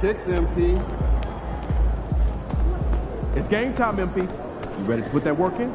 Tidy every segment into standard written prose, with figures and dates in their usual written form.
6, MP. It's game time, MP. You ready to put that work in?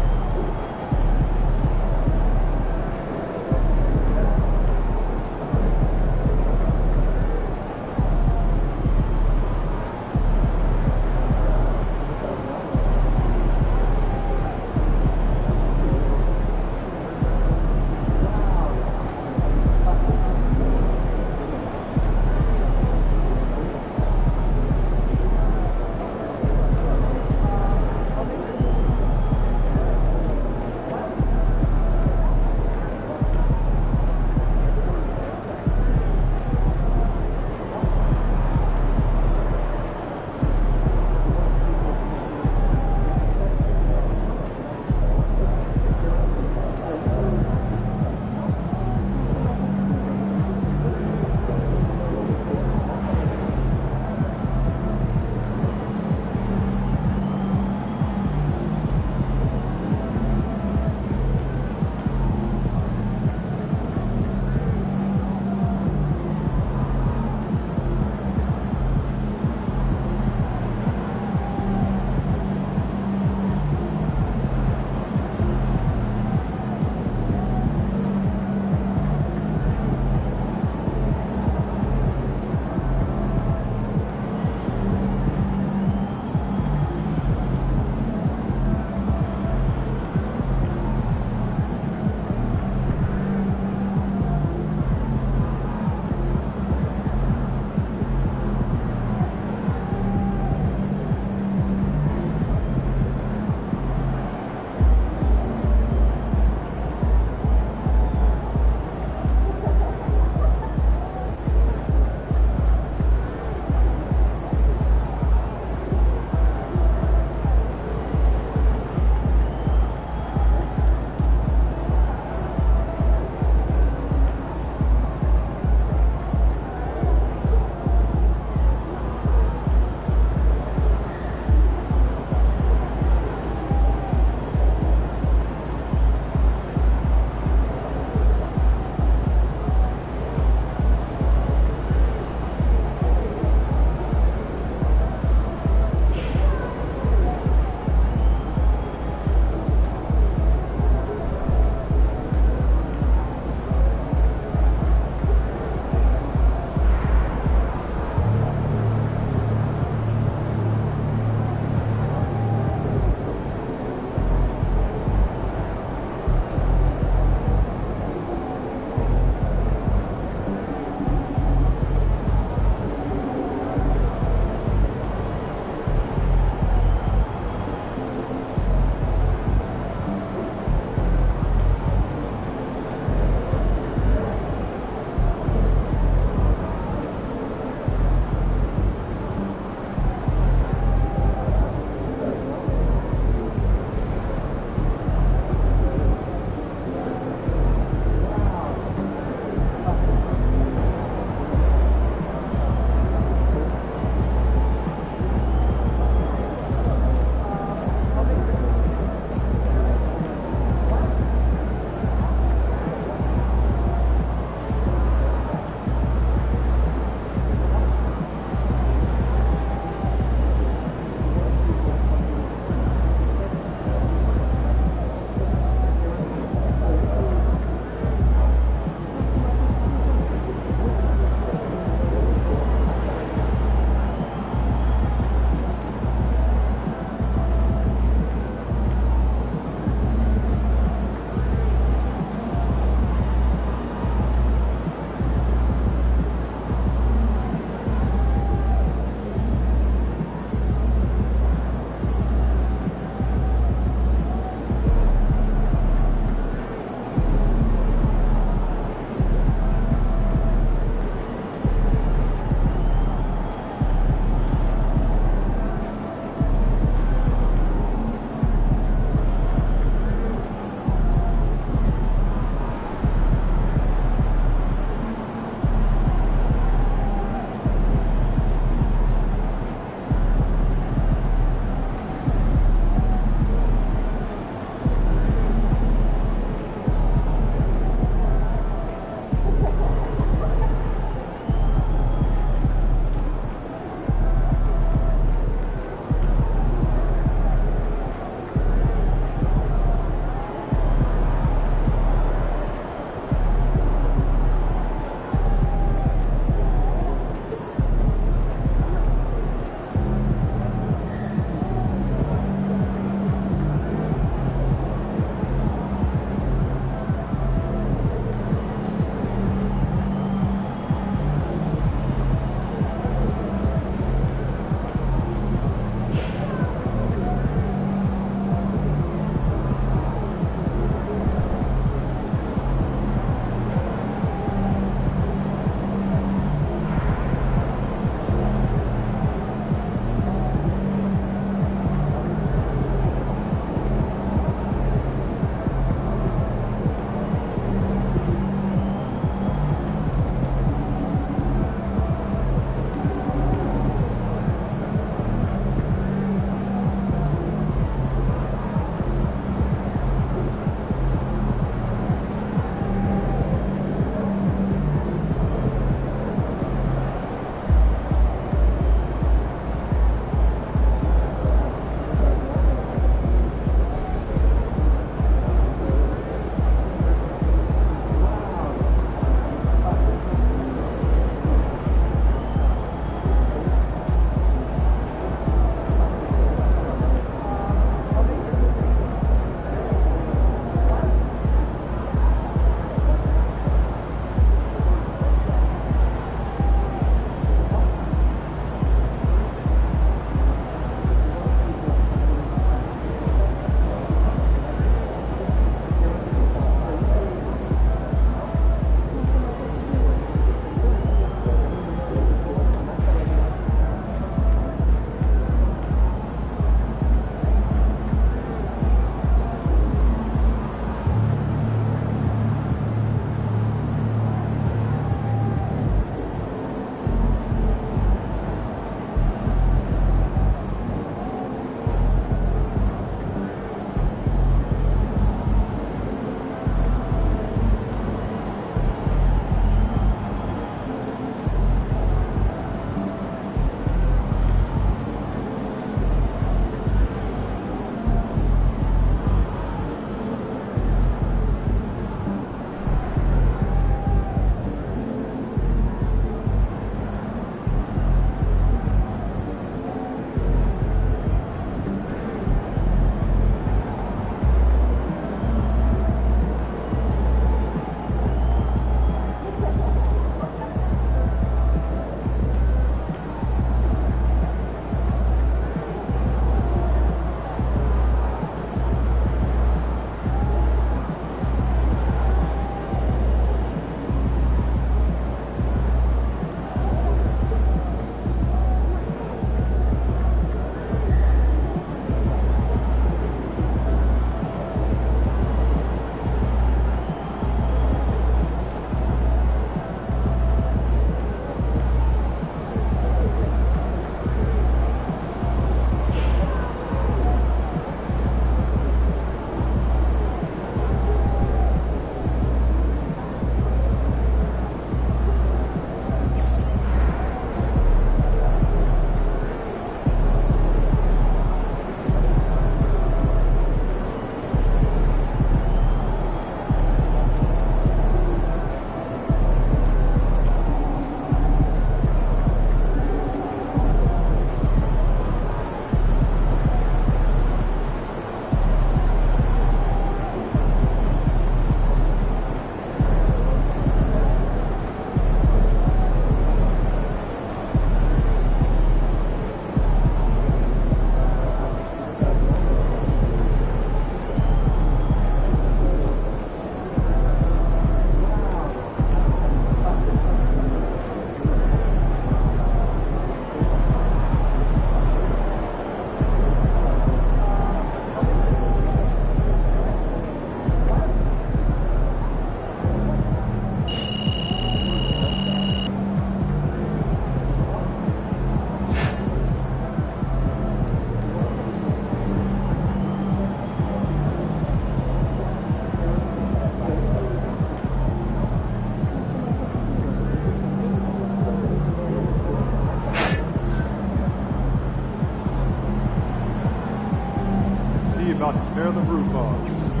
on it. Tear the roof off.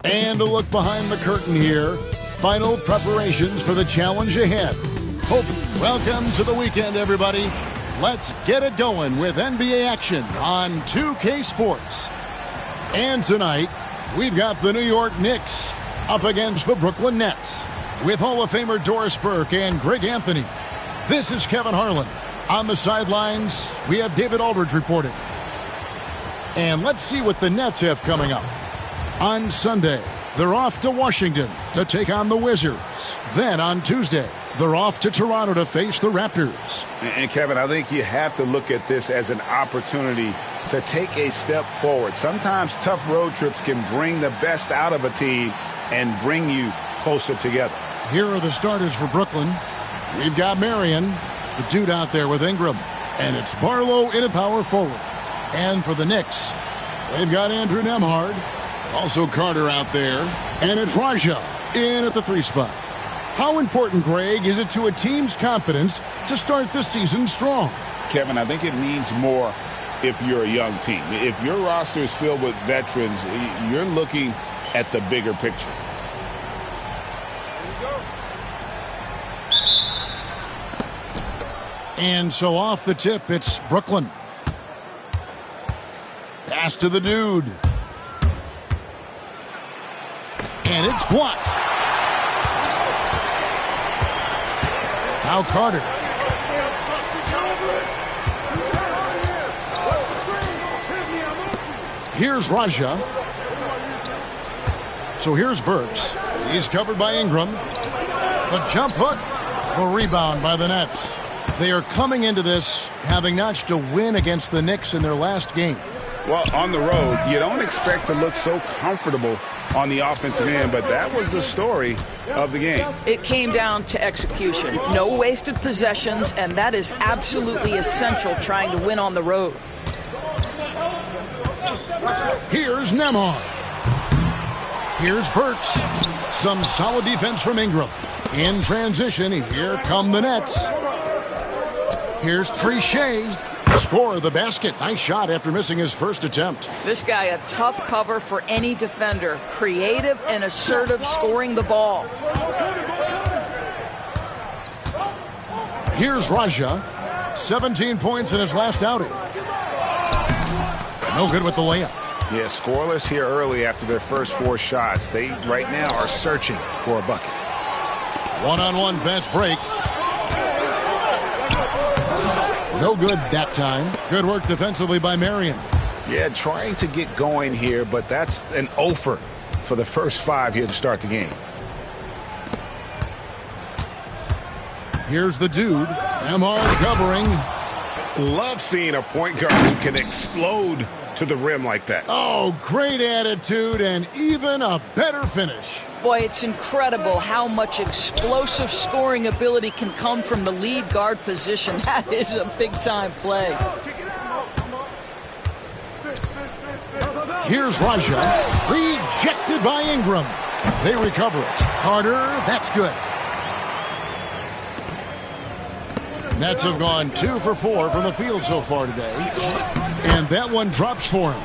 And a look behind the curtain here. Final preparations for the challenge ahead. Welcome to the weekend, everybody. Let's get it going with NBA action on 2K Sports. And tonight, we've got the New York Knicks up against the Brooklyn Nets with Hall of Famer Doris Burke and Greg Anthony. This is Kevin Harlan. On the sidelines, we have David Aldridge reporting. And let's see what the Nets have coming up. On Sunday, they're off to Washington to take on the Wizards. Then on Tuesday, they're off to Toronto to face the Raptors. And Kevin, I think you have to look at this as an opportunity to take a step forward. Sometimes tough road trips can bring the best out of a team and bring you closer together. Here are the starters for Brooklyn. We've got Marion, the dude out there with Ingram. And it's Barlow in at power forward. And for the Knicks, they've got Andrew Nembhard. Also Carter out there. And it's Raja in at the 3 spot. How important, Greg, is it to a team's confidence to start the season strong? Kevin, I think it means more if you're a young team. If your roster is filled with veterans, you're looking at the bigger picture. And so off the tip, it's Brooklyn. Pass to the dude. And it's blocked. Now Carter. Here's Raja. So here's Burks. He's covered by Ingram. The jump hook. The rebound by the Nets. They are coming into this having notched a win against the Knicks in their last game. Well, on the road, you don't expect to look so comfortable on the offensive end, but that was the story of the game. It came down to execution. No wasted possessions, and that is absolutely essential trying to win on the road. Here's Nembhard. Here's Burks. Some solid defense from Ingram. In transition, here come the Nets. Here's Trichet. Score the basket. Nice shot after missing his first attempt. This guy, a tough cover for any defender. Creative and assertive scoring the ball. Here's Raja. 17 points in his last outing. No good with the layup. Yeah, scoreless here early after their first 4 shots. They right now are searching for a bucket. One-on-one fast break. No good that time. Good work defensively by Marion. Yeah, trying to get going here, but that's an offer for the first 5 here to start the game. Here's the dude. Nembhard covering. Love seeing a point guard who can explode to the rim like that. Oh, great attitude and even a better finish. Boy, it's incredible how much explosive scoring ability can come from the lead guard position. That is a big-time play. Here's Raja. Rejected by Ingram. They recover it. Carter, that's good. Nets have gone 2 for 4 from the field so far today. And that one drops for him.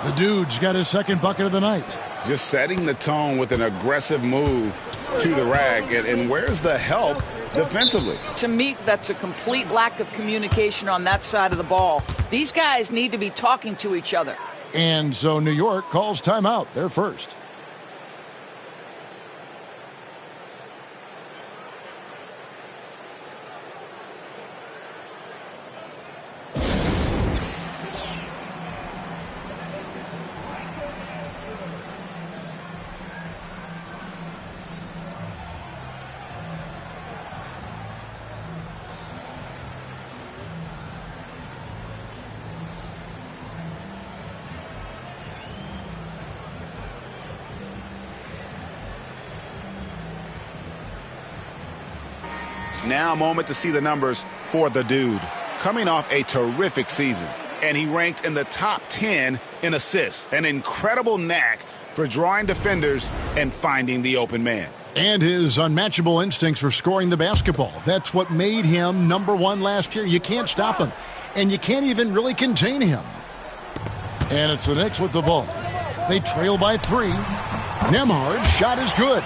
The dude's got his second bucket of the night. Just setting the tone with an aggressive move to the rack. And where's the help defensively? To me, that's a complete lack of communication on that side of the ball. These guys need to be talking to each other. And so New York calls timeout. They're first. Now a moment to see the numbers for the dude. Coming off a terrific season, and he ranked in the top 10 in assists. An incredible knack for drawing defenders and finding the open man. And his unmatchable instincts for scoring the basketball. That's what made him #1 last year. You can't stop him, and you can't even really contain him. And it's the Knicks with the ball. They trail by 3. Nembhard's shot is good.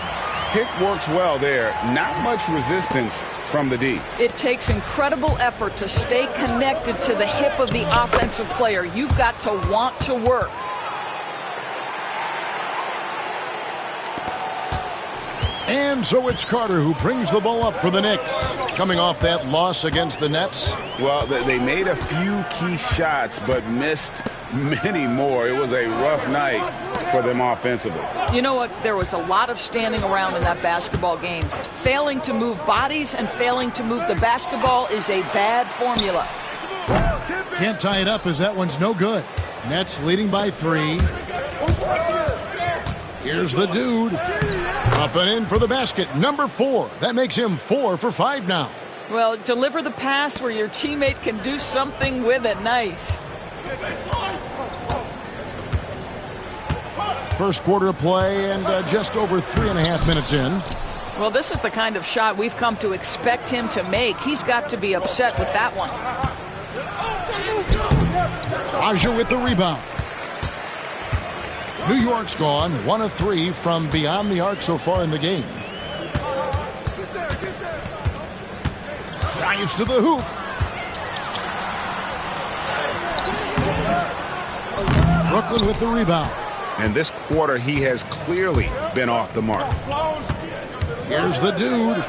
Pick works well there. Not much resistance from the D. It takes incredible effort to stay connected to the hip of the offensive player. You've got to want to work. And so it's Carter who brings the ball up for the Knicks. Coming off that loss against the Nets. Well, they made a few key shots, but missed many more. It was a rough night for them offensively. You know what? There was a lot of standing around in that basketball game. Failing to move bodies and failing to move the basketball is a bad formula. Can't tie it up as that one's no good. Nets leading by 3. Here's the dude. Up and in for the basket. Number 4. That makes him 4 for 5 now. Well, deliver the pass where your teammate can do something with it. Nice. First quarter of play and just over 3.5 minutes in. Well, this is the kind of shot we've come to expect him to make. He's got to be upset with that one. Raja with the rebound. New York's gone 1 of 3 from beyond the arc so far in the game. Drives to the hoop. Brooklyn with the rebound. And this quarter, he has clearly been off the mark. Here's the dude.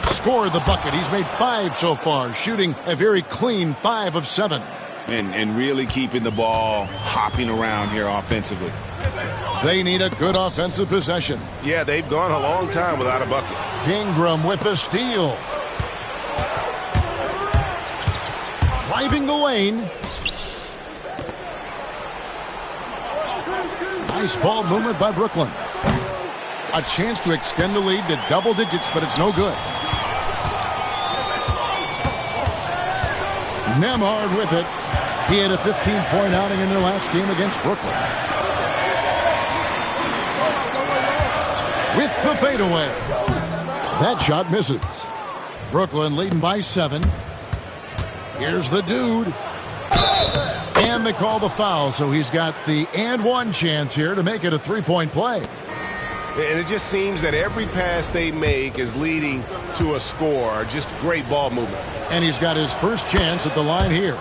Scored the bucket. He's made 5 so far, shooting a very clean 5 of 7. And really keeping the ball hopping around here offensively. They need a good offensive possession. Yeah, they've gone a long time without a bucket. Ingram with the steal. Driving the lane. Nice ball movement by Brooklyn. A chance to extend the lead to double digits, but it's no good. Nembhard with it. He had a 15-point outing in their last game against Brooklyn. With the fadeaway. That shot misses. Brooklyn leading by 7. Here's the dude. And they call the foul, so he's got the and one chance here to make it a 3-point play. And it just seems that every pass they make is leading to a score. Just great ball movement. And he's got his first chance at the line here.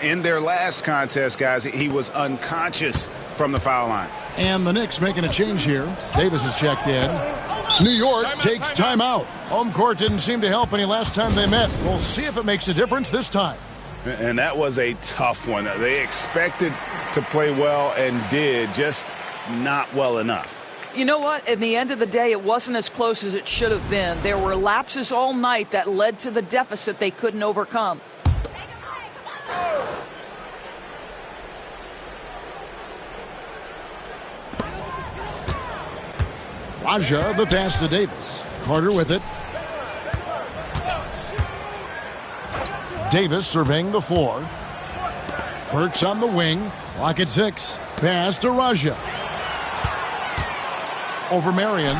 In their last contest, guys, he was unconscious from the foul line. And the Knicks making a change here. Davis is checked in. New York takes timeout. Home court didn't seem to help any last time they met. We'll see if it makes a difference this time. And that was a tough one. They expected to play well and did, just not well enough. You know what? In the end of the day, it wasn't as close as it should have been. There were lapses all night that led to the deficit they couldn't overcome. Raja, the pass to Davis. Carter with it. Davis surveying the floor. Burks on the wing. Clock at 6. Pass to Raja. Over Marion.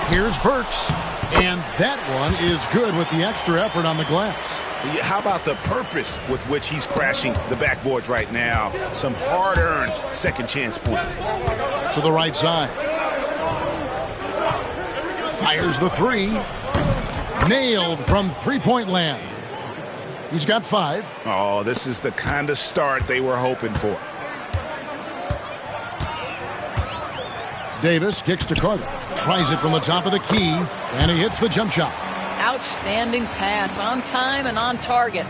Here's Burks. And that one is good with the extra effort on the glass. How about the purpose with which he's crashing the backboards right now? Some hard-earned second chance points. To the right side. Fires the 3. Nailed from three-point land. He's got 5. Oh, this is the kind of start they were hoping for. Davis kicks to Carter. Tries it from the top of the key. And he hits the jump shot. Outstanding pass, on time and on target.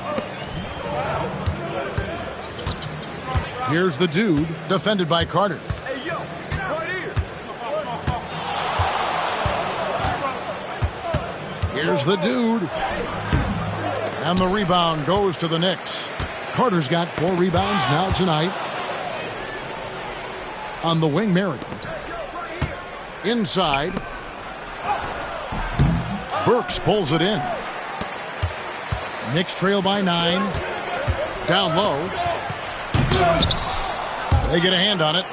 Here's the dude, defended by Carter. Here's the dude. And the rebound goes to the Knicks. Carter's got 4 rebounds now tonight. On the wing, Marion. Inside. Burks pulls it in. Knicks trail by 9. Down low. They get a hand on it.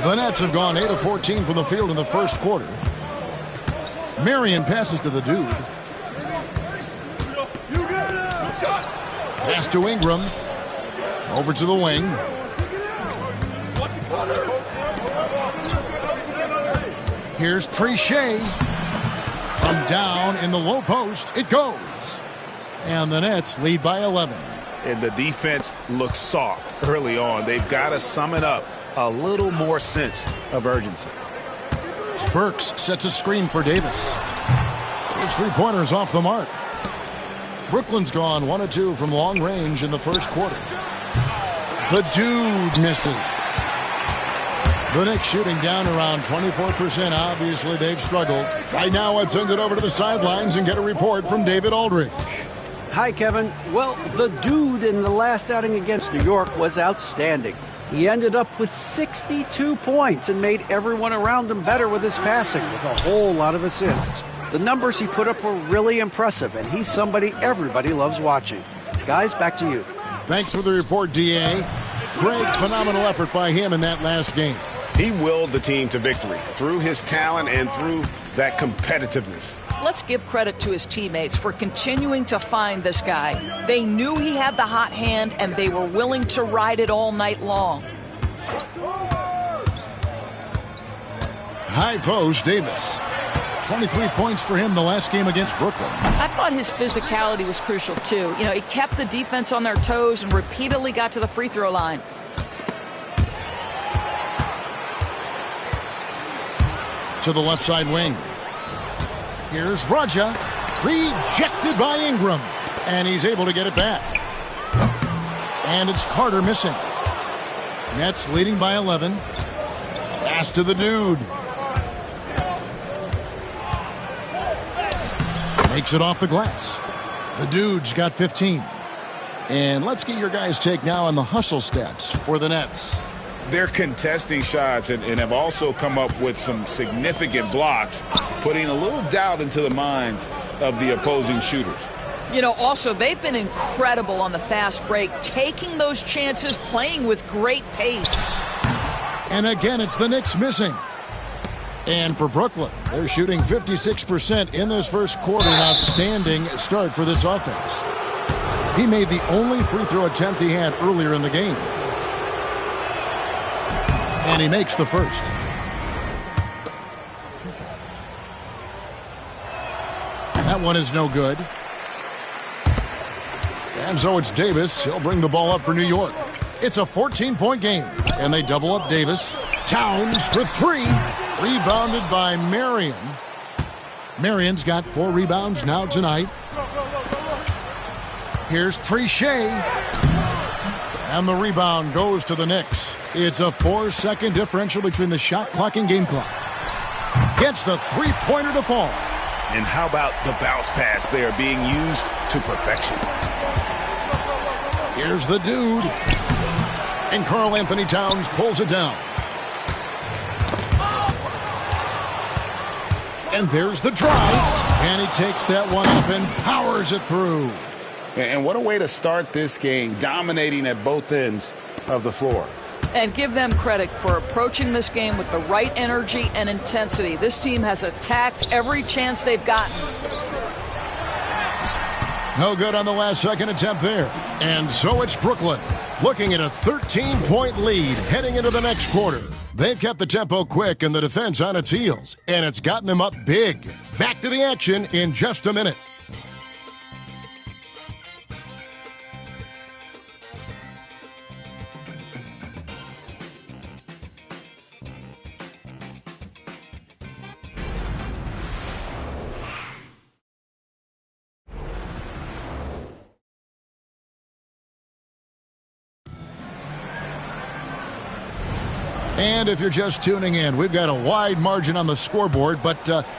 The Nets have gone 8 of 14 from the field in the first quarter. Marion passes to the dude. Pass to Ingram. Over to the wing. Here's Trichet. From down in the low post, it goes. And the Nets lead by 11. And the defense looks soft early on. They've got to sum it up a little more sense of urgency. Burks sets a screen for Davis. His three-pointers off the mark. Brooklyn's gone 1 of 2 from long range in the first quarter. The dude misses. The Knicks shooting down around 24%. Obviously, they've struggled. Right now, let's send it over to the sidelines and get a report from David Aldridge. Hi, Kevin. Well, the dude in the last outing against New York was outstanding. He ended up with 62 points and made everyone around him better with his passing, with a whole lot of assists. The numbers he put up were really impressive, and he's somebody everybody loves watching. Guys, back to you. Thanks for the report, D.A. Great, phenomenal effort by him in that last game. He willed the team to victory through his talent and through that competitiveness. Let's give credit to his teammates for continuing to find this guy. They knew he had the hot hand, and they were willing to ride it all night long. High post, Davis. 23 points for him the last game against Brooklyn. I thought his physicality was crucial, too. You know, he kept the defense on their toes and repeatedly got to the free throw line. To the left side wing. Here's Raja. Rejected by Ingram. And he's able to get it back. And it's Carter missing. Nets leading by 11. Pass to the dude. Makes it off the glass. The dude's got 15. And let's get your guys' take now on the hustle stats for the Nets. They're contesting shots and have also come up with some significant blocks, putting a little doubt into the minds of the opposing shooters. You know, also, they've been incredible on the fast break, taking those chances, playing with great pace. And again, it's the Knicks missing. And for Brooklyn, they're shooting 56% in this first quarter. An outstanding start for this offense. He made the only free throw attempt he had earlier in the game. And he makes the first. That one is no good. And so it's Davis. He'll bring the ball up for New York. It's a 14-point game. And they double up Davis. Towns for 3. Rebounded by Marion. Marion's got 4 rebounds now tonight. Here's Trichet. And the rebound goes to the Knicks. It's a 4-second differential between the shot clock and game clock. Gets the three-pointer to fall. And how about the bounce pass there being used to perfection? Here's the dude. And Karl Anthony Towns pulls it down. And there's the drive. And he takes that one up and powers it through. And what a way to start this game, dominating at both ends of the floor. And give them credit for approaching this game with the right energy and intensity. This team has attacked every chance they've gotten. No good on the last second attempt there. And so it's Brooklyn looking at a 13-point lead heading into the next quarter. They've kept the tempo quick and the defense on its heels, and it's gotten them up big. Back to the action in just a minute. And if you're just tuning in, we've got a wide margin on the scoreboard, but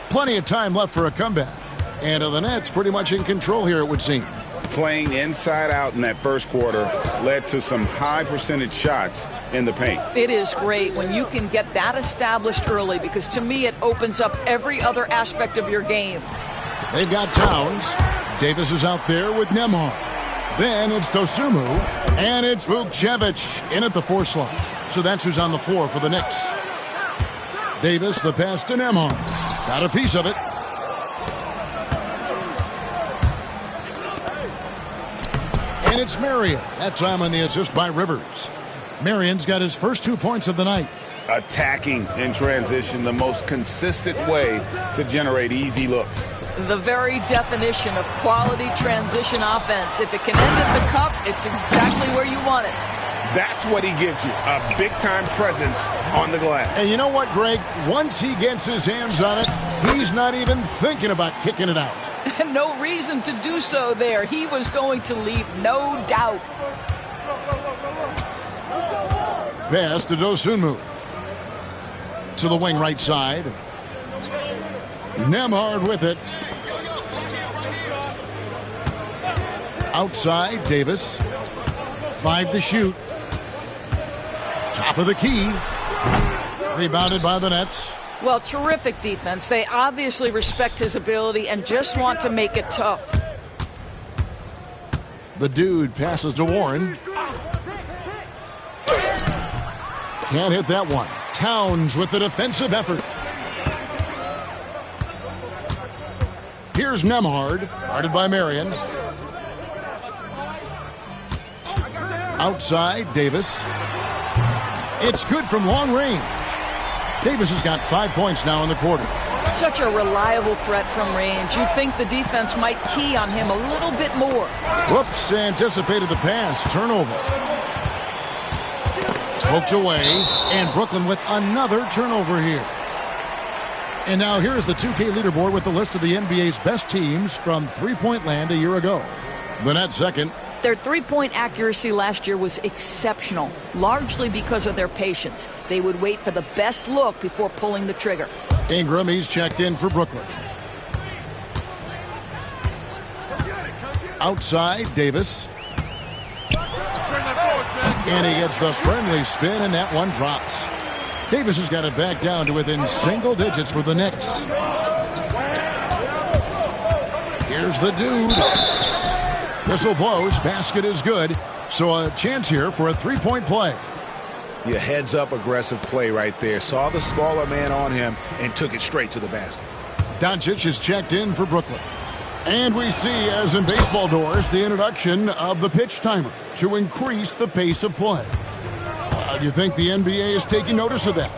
plenty of time left for a comeback. And the Nets pretty much in control here, it would seem. Playing inside out in that first quarter led to some high percentage shots in the paint. It is great when you can get that established early, because to me it opens up every other aspect of your game. They've got Towns. Davis is out there with Nembhard. Then it's Dosumu, and it's Vukcevic in at the 4 slot. So that's who's on the floor for the Knicks. Davis, the pass to Nembhard. Got a piece of it. And it's Marion. That time on the assist by Rivers. Marion's got his first 2 points of the night. Attacking in transition, the most consistent way to generate easy looks. The very definition of quality transition offense. If it can end at the cup, it's exactly where you want it. That's what he gives you, a big-time presence on the glass. And you know what, Greg? Once he gets his hands on it, he's not even thinking about kicking it out. No reason to do so there. He was going to leave, no doubt. Pass to Dosunmu. To the wing right side. Nembhard with it. Outside, Davis. 5 to shoot. Top of the key. Rebounded by the Nets. Well, terrific defense. They obviously respect his ability and just want to make it tough. The dude passes to Warren. Can't hit that one. Towns with the defensive effort. Here's Nembhard, guarded by Marion. Outside, Davis. It's good from long range. Davis has got 5 points now in the quarter. Such a reliable threat from range. You'd think the defense might key on him a little bit more. Whoops, anticipated the pass. Turnover. Poked away, and Brooklyn with another turnover here. And now here's the 2K leaderboard with the list of the NBA's best teams from three-point land a year ago. The Nets second. Their three-point accuracy last year was exceptional, largely because of their patience. They would wait for the best look before pulling the trigger. Ingram, he's checked in for Brooklyn. Outside, Davis. And he gets the friendly spin, and that one drops. Davis has got it back down to within single digits for the Knicks. Here's the dude. Whistle blows. Basket is good. So a chance here for a three-point play. Yeah, heads-up aggressive play right there. Saw the smaller man on him and took it straight to the basket. Doncic is checked in for Brooklyn. And we see, as in baseball doors, the introduction of the pitch timer to increase the pace of play. Do you think the NBA is taking notice of that?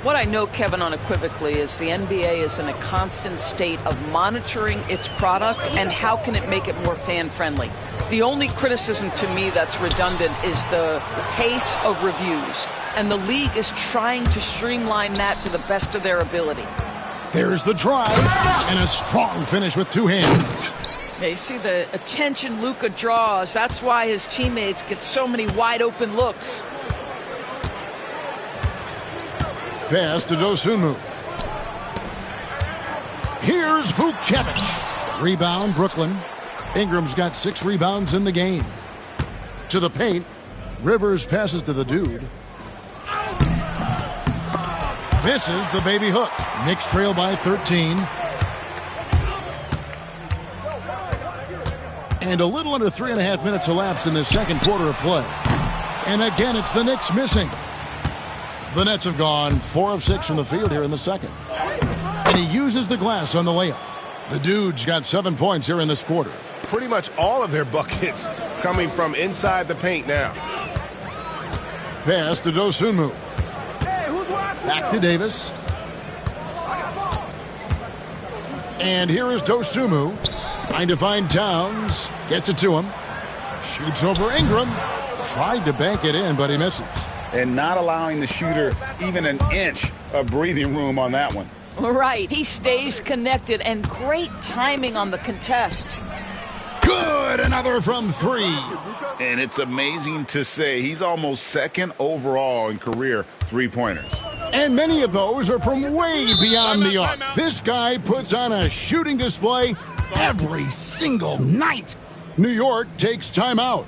What I know, Kevin, unequivocally is the NBA is in a constant state of monitoring its product and how can it make it more fan-friendly. The only criticism to me that's redundant is the pace of reviews, and the league is trying to streamline that to the best of their ability. There's the drive, and a strong finish with two hands. They see the attention Luka draws. That's why his teammates get so many wide-open looks. Pass to Dosunmu. Here's Vucevic. Rebound, Brooklyn. Ingram's got 6 rebounds in the game. To the paint. Rivers passes to the dude. Misses the baby hook. Knicks trail by 13. And a little under 3.5 minutes elapsed in the second quarter of play. And again, it's the Knicks missing. The Nets have gone 4 of 6 from the field here in the second. And he uses the glass on the layup. The dude's got 7 points here in this quarter. Pretty much all of their buckets coming from inside the paint now. Pass to Dosunmu. Back to Davis. And here is Dosunmu. Trying to find Towns. Gets it to him. Shoots over Ingram. Tried to bank it in, but he misses. And not allowing the shooter even an inch of breathing room on that one. Right. He stays connected, and great timing on the contest. Good. Another from 3. And it's amazing to say he's almost second overall in career three-pointers. And many of those are from way beyond the arc. This guy puts on a shooting display every single night. New York takes timeout.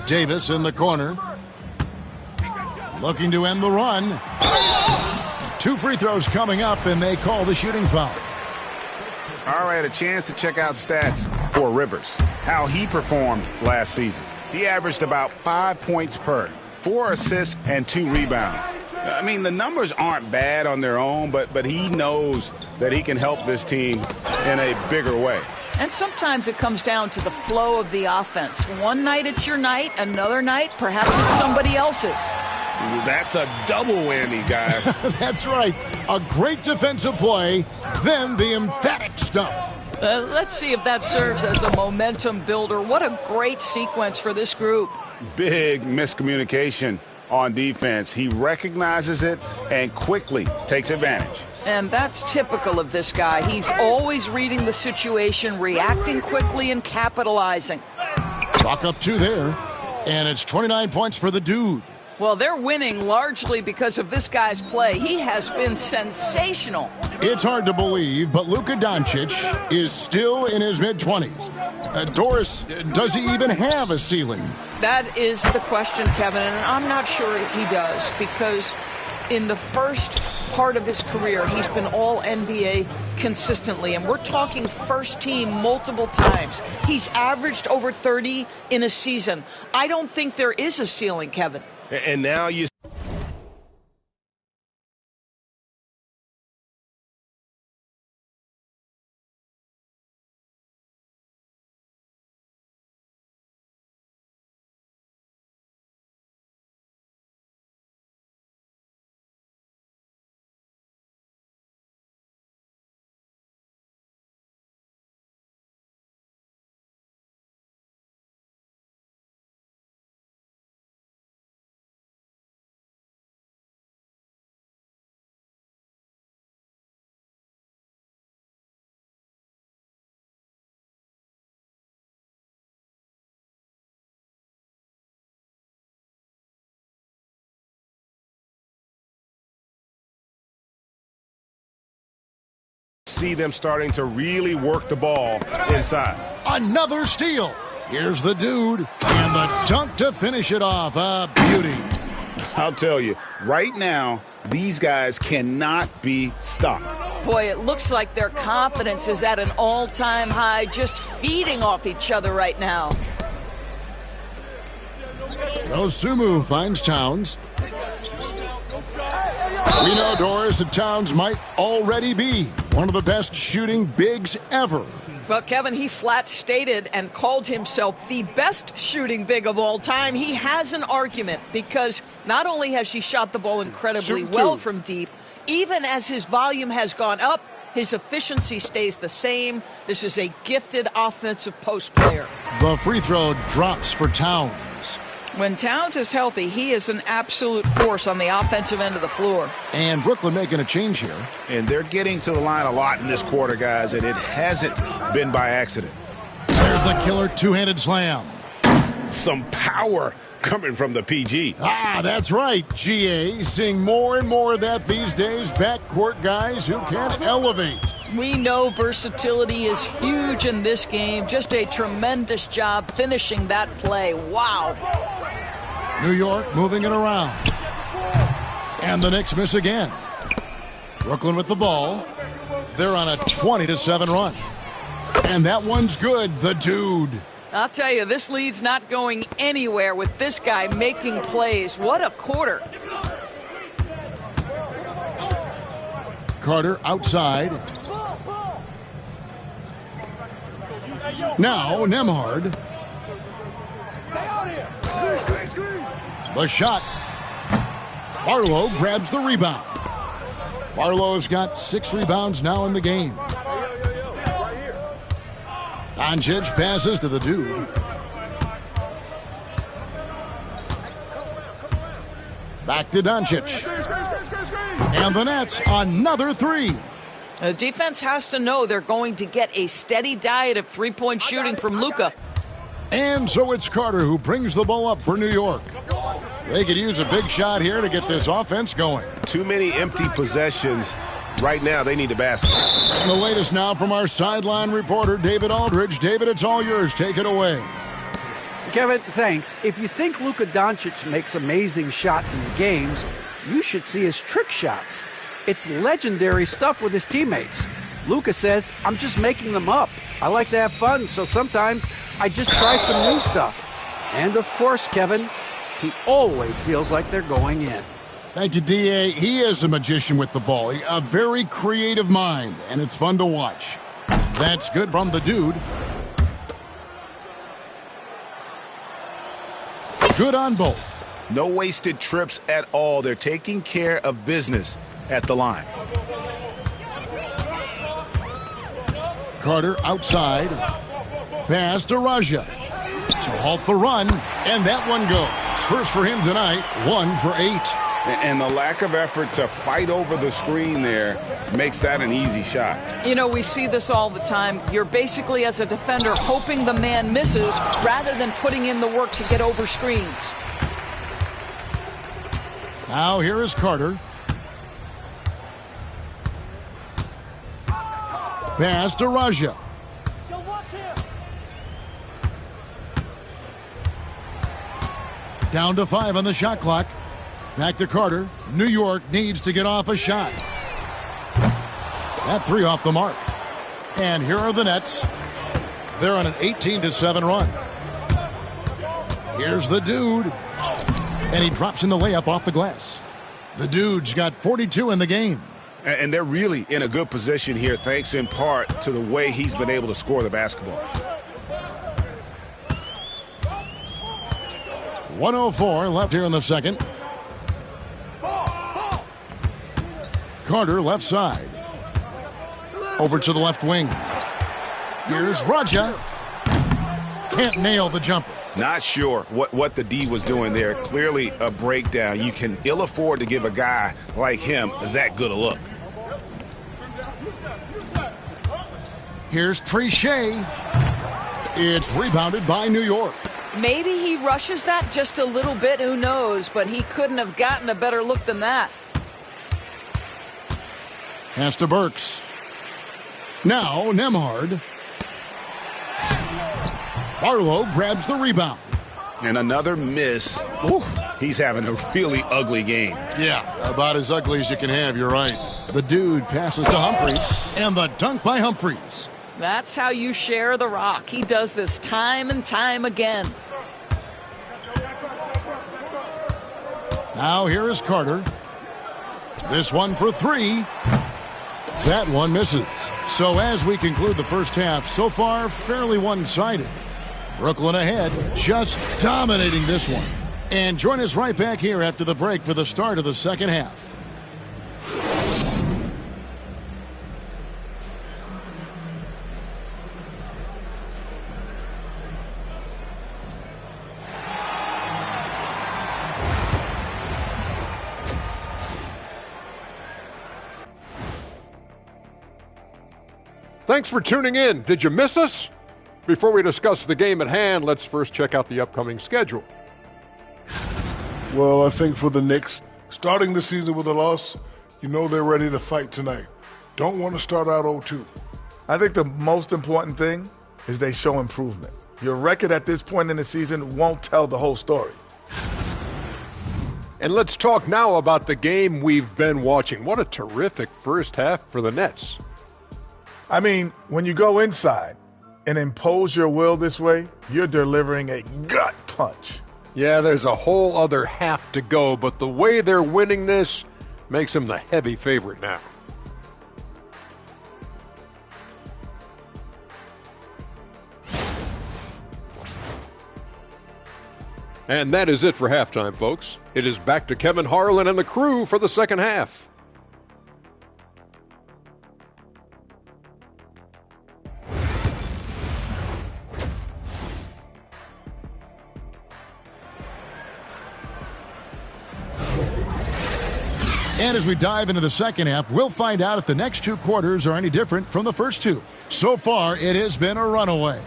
Davis in the corner. Looking to end the run. 2 free throws coming up, and they call the shooting foul. All right, a chance to check out stats for Rivers. How he performed last season. He averaged about 5 points per, 4 assists, and 2 rebounds. I mean, the numbers aren't bad on their own, but he knows that he can help this team in a bigger way. And sometimes it comes down to the flow of the offense. One night it's your night, another night perhaps it's somebody else's. That's a double whammy, guys. That's right. A great defensive play, then the emphatic stuff. Let's see if that serves as a momentum builder. What a great sequence for this group. Big miscommunication on defense. He recognizes it and quickly takes advantage. And that's typical of this guy. He's always reading the situation, reacting quickly, and capitalizing. Chalk up 2 there, and it's 29 points for the dude. Well, they're winning largely because of this guy's play. He has been sensational. It's hard to believe, but Luka Doncic is still in his mid-20s. Doris, does he even have a ceiling? That is the question, Kevin, and I'm not sure he does, because in the first part of his career, he's been all NBA consistently, and we're talking first team multiple times. He's averaged over 30 in a season. I don't think there is a ceiling, Kevin. And now you see them starting to really work the ball inside. Another steal. Here's the dude, and the dunk to finish it off. A beauty. I'll tell you, right now, these guys cannot be stopped. Boy, it looks like their confidence is at an all-time high, just feeding off each other right now. Osumu finds Towns. We know, Doris, that Towns might already be one of the best shooting bigs ever. Well, Kevin, he flat stated and called himself the best shooting big of all time. He has an argument because not only has he shot the ball incredibly well from deep, even as his volume has gone up, his efficiency stays the same. This is a gifted offensive post player. The free throw drops for Towns. When Towns is healthy, he is an absolute force on the offensive end of the floor. And Brooklyn making a change here. And they're getting to the line a lot in this quarter, guys, and it hasn't been by accident. There's the killer two-handed slam. Some power coming from the PG. Ah, that's right, GA. Seeing more and more of that these days. Backcourt guys who can elevate. We know versatility is huge in this game. Just a tremendous job finishing that play. Wow. New York moving it around. And the Knicks miss again. Brooklyn with the ball. They're on a 20-7 run. And that one's good, the dude. I'll tell you, this lead's not going anywhere with this guy making plays. What a quarter. Carter outside. Now Nembhard. Stay out here. The shot. Barlow grabs the rebound. Barlow's got 6 rebounds now in the game. Doncic passes to the dude. Back to Doncic. And the Nets, another 3. The defense has to know they're going to get a steady diet of three-point shooting from Luka. And so it's Carter who brings the ball up for New York. They could use a big shot here to get this offense going. Too many empty possessions. Right now, they need a basket. And the latest now from our sideline reporter, David Aldridge. David, it's all yours. Take it away. Kevin, thanks. If you think Luka Doncic makes amazing shots in the games, you should see his trick shots. It's legendary stuff with his teammates. Luka says, I'm just making them up. I like to have fun, so sometimes I just try some new stuff. And of course, Kevin, he always feels like they're going in. Thank you, D.A. He is a magician with the ball. A very creative mind, and it's fun to watch. That's good from the dude. Good on both. No wasted trips at all. They're taking care of business at the line. Carter outside. Pass to Raja to halt the run, and that one goes. First for him tonight, 1 for 8. And the lack of effort to fight over the screen there makes that an easy shot. You know, we see this all the time. You're basically, as a defender, hoping the man misses rather than putting in the work to get over screens. Now here is Carter. Pass to Raja. Down to 5 on the shot clock. Back to Carter. New York needs to get off a shot. That 3 off the mark. And here are the Nets. They're on an 18-7 run. Here's the dude. And he drops in the layup off the glass. The dude's got 42 in the game. And they're really in a good position here, thanks in part to the way he's been able to score the basketball. 1:04 left here in the second. Carter left side. Over to the left wing. Here's Raja. Can't nail the jumper. Not sure what the D was doing there. Clearly a breakdown. You can ill afford to give a guy like him that good a look. Here's Trichet. It's rebounded by New York. Maybe he rushes that just a little bit, who knows, but he couldn't have gotten a better look than that. Pass to Burks. Now Nemhard. Barlow grabs the rebound. And another miss. Ooh, he's having a really ugly game. Yeah, about as ugly as you can have, you're right. The dude passes to Humphries, and the dunk by Humphries. That's how you share the rock. He does this time and time again. Now here is Carter. This one for 3. That one misses. So as we conclude the first half, so far fairly one-sided. Brooklyn ahead, just dominating this one. And join us right back here after the break for the start of the second half. Thanks for tuning in. Did you miss us? Before we discuss the game at hand, let's first check out the upcoming schedule. Well, I think for the Knicks, starting the season with a loss, you know they're ready to fight tonight. Don't want to start out 0-2. I think the most important thing is they show improvement. Your record at this point in the season won't tell the whole story. And let's talk now about the game we've been watching. What a terrific first half for the Nets. I mean, when you go inside and impose your will this way, you're delivering a gut punch. Yeah, there's a whole other half to go, but the way they're winning this makes them the heavy favorite now. And that is it for halftime, folks. It is back to Kevin Harlan and the crew for the second half. And as we dive into the second half, we'll find out if the next 2 quarters are any different from the first 2. So far, it has been a runaway.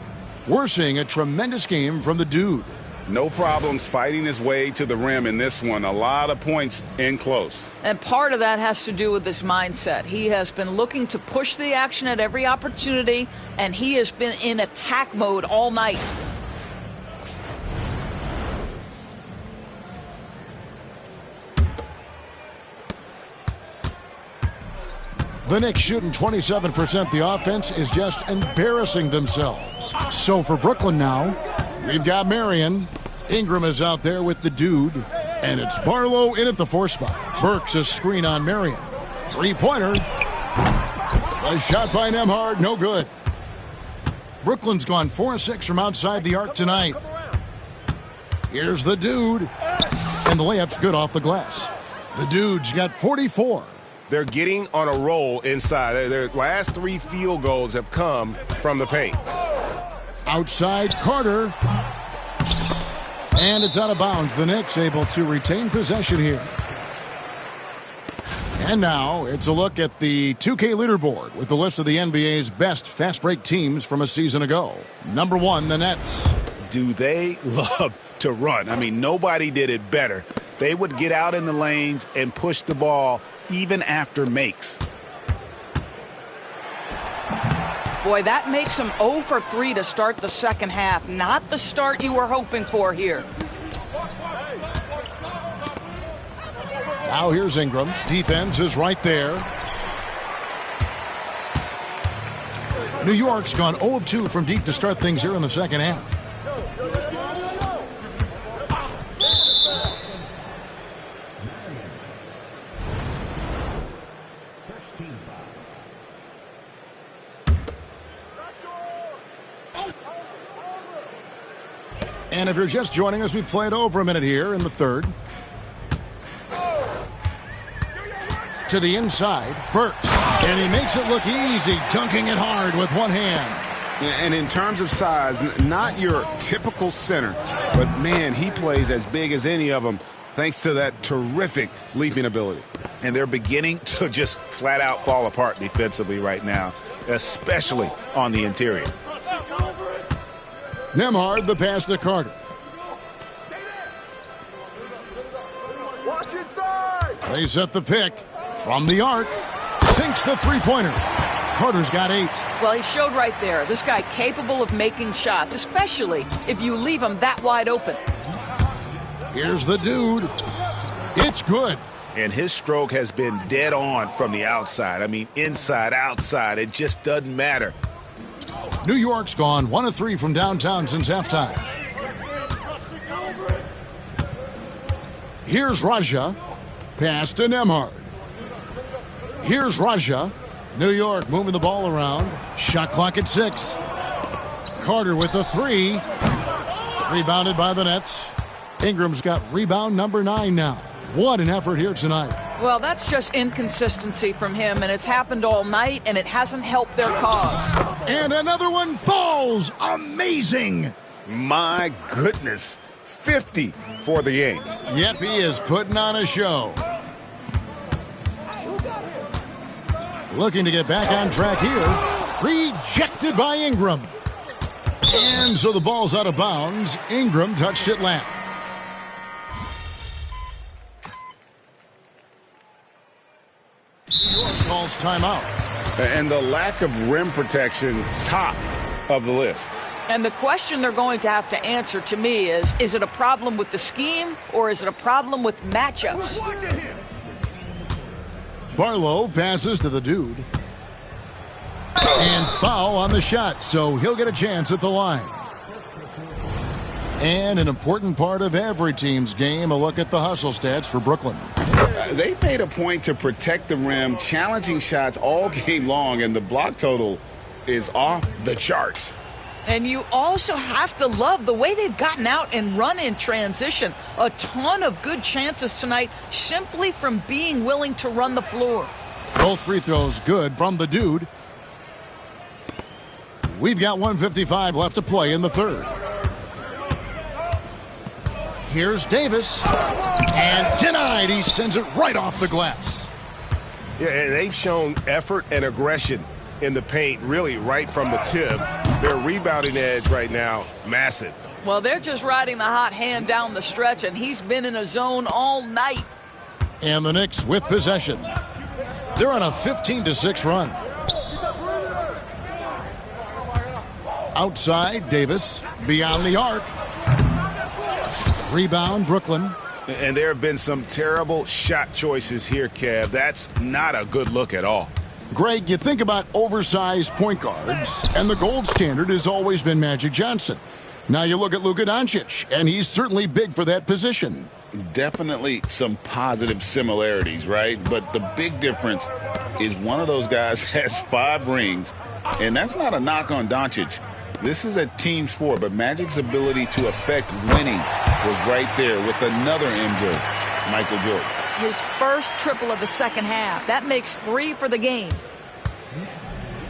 We're seeing a tremendous game from the dude. No problems fighting his way to the rim in this one. A lot of points in close. And part of that has to do with his mindset. He has been looking to push the action at every opportunity, and he has been in attack mode all night. The Knicks shooting 27%. The offense is just embarrassing themselves. So for Brooklyn now, we've got Marion. Ingram is out there with the dude. And it's Barlow in at the 4 spot. Burks a screen on Marion. Three-pointer. A shot by Nembhard, no good. Brooklyn's gone 4-6 from outside the arc tonight. Here's the dude. And the layup's good off the glass. The dude's got 44. They're getting on a roll inside. Their last 3 field goals have come from the paint. Outside Carter. And it's out of bounds. The Knicks able to retain possession here. And now it's a look at the 2K leaderboard with the list of the NBA's best fast break teams from a season ago. Number 1, the Nets. Do they love to run? I mean, nobody did it better. They would get out in the lanes and push the ball even after makes. Boy, that makes them 0 for 3 to start the second half. Not the start you were hoping for here. Now here's Ingram. Defense is right there. New York's gone 0 of 2 from deep to start things here in the second half. And if you're just joining us, we've played over a minute here in the third. To the inside, Burks. And he makes it look easy, dunking it hard with one hand. And in terms of size, not your typical center, but man, he plays as big as any of them thanks to that terrific leaping ability. And they're beginning to just flat out fall apart defensively right now, especially on the interior. Nembhard, the pass to Carter. Watch inside. They set the pick from the arc. Sinks the three-pointer. Carter's got 8. Well, he showed right there. This guy capable of making shots, especially if you leave him that wide open. Here's the dude. It's good. And his stroke has been dead on from the outside. I mean, inside, outside. It just doesn't matter. New York's gone 1 of 3 from downtown since halftime. Here's Raja. Pass to Nembhard. Here's Raja. New York moving the ball around. Shot clock at 6. Carter with the 3. Rebounded by the Nets. Ingram's got rebound number 9 now. What an effort here tonight. Well, that's just inconsistency from him, and it's happened all night, and it hasn't helped their cause. And another one falls. Amazing. My goodness. 50 for the game. Yep, he is putting on a show. Looking to get back on track here. Rejected by Ingram. And so the ball's out of bounds. Ingram touched it last. Calls timeout. And the lack of rim protection, top of the list. And the question they're going to have to answer to me is it a problem with the scheme or is it a problem with matchups? Barlow passes to the dude. And foul on the shot, so he'll get a chance at the line. And an important part of every team's game, a look at the hustle stats for Brooklyn. They made a point to protect the rim, challenging shots all game long, and the block total is off the charts. And you also have to love the way they've gotten out and run in transition. A ton of good chances tonight simply from being willing to run the floor. Both free throws good from the dude. We've got 1:55 left to play in the third. Here's Davis. And denied. He sends it right off the glass. Yeah, they've shown effort and aggression in the paint, really right from the tip. Their rebounding edge right now, massive. Well, they're just riding the hot hand down the stretch, and he's been in a zone all night. And the Knicks with possession. They're on a 15-6 run. Outside, Davis. Beyond the arc. Rebound, Brooklyn. And there have been some terrible shot choices here, Kev. That's not a good look at all. Greg, you think about oversized point guards, and the gold standard has always been Magic Johnson. Now you look at Luka Doncic, and he's certainly big for that position. Definitely some positive similarities, right? But the big difference is one of those guys has 5 rings, and that's not a knock on Doncic. This is a team sport, but Magic's ability to affect winning was right there with another MJ, Michael Jordan. His first triple of the second half. That makes 3 for the game.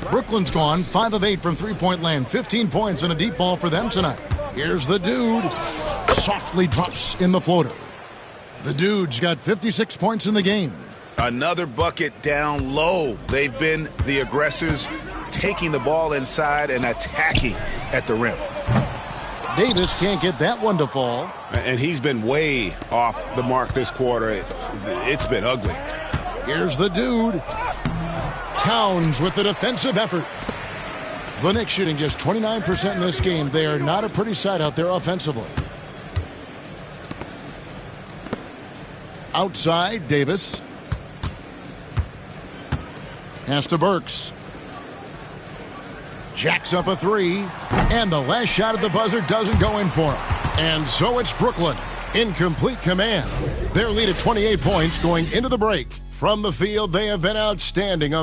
Brooklyn's gone 5 of 8 from three-point land. 15 points and a deep ball for them tonight. Here's the dude. Softly drops in the floater. The dude's got 56 points in the game. Another bucket down low. They've been the aggressors, taking the ball inside and attacking at the rim. Davis can't get that one to fall. And he's been way off the mark this quarter. It's been ugly. Here's the dude. Towns with the defensive effort. The Knicks shooting just 29% in this game. They are not a pretty sight out there offensively. Outside, Davis. Pass to Burks. Jacks up a 3. And the last shot at the buzzer doesn't go in for him. And so it's Brooklyn in complete command. Their lead at 28 points going into the break. From the field, they have been outstanding.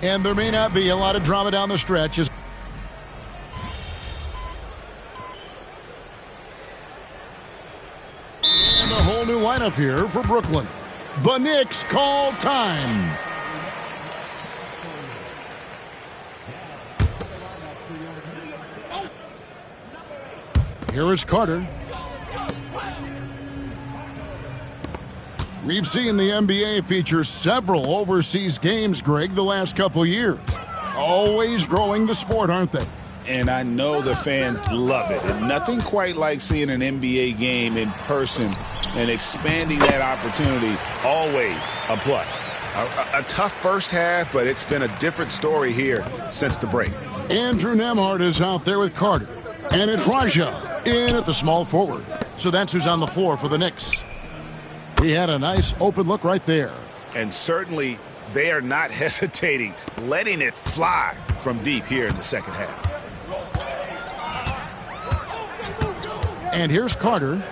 And there may not be a lot of drama down the stretch. And a whole new lineup here for Brooklyn. The Knicks call time. Here is Carter. We've seen the NBA feature several overseas games, Greg, the last couple years. Always growing the sport, aren't they? And I know the fans love it. And nothing quite like seeing an NBA game in person and expanding that opportunity. Always a plus. A tough first half, but it's been a different story here since the break. Andrew Nembhard is out there with Carter. And it's Raja in at the small forward. So that's who's on the floor for the Knicks. He had a nice open look right there. And certainly they are not hesitating, letting it fly from deep here in the second half. And here's Carter.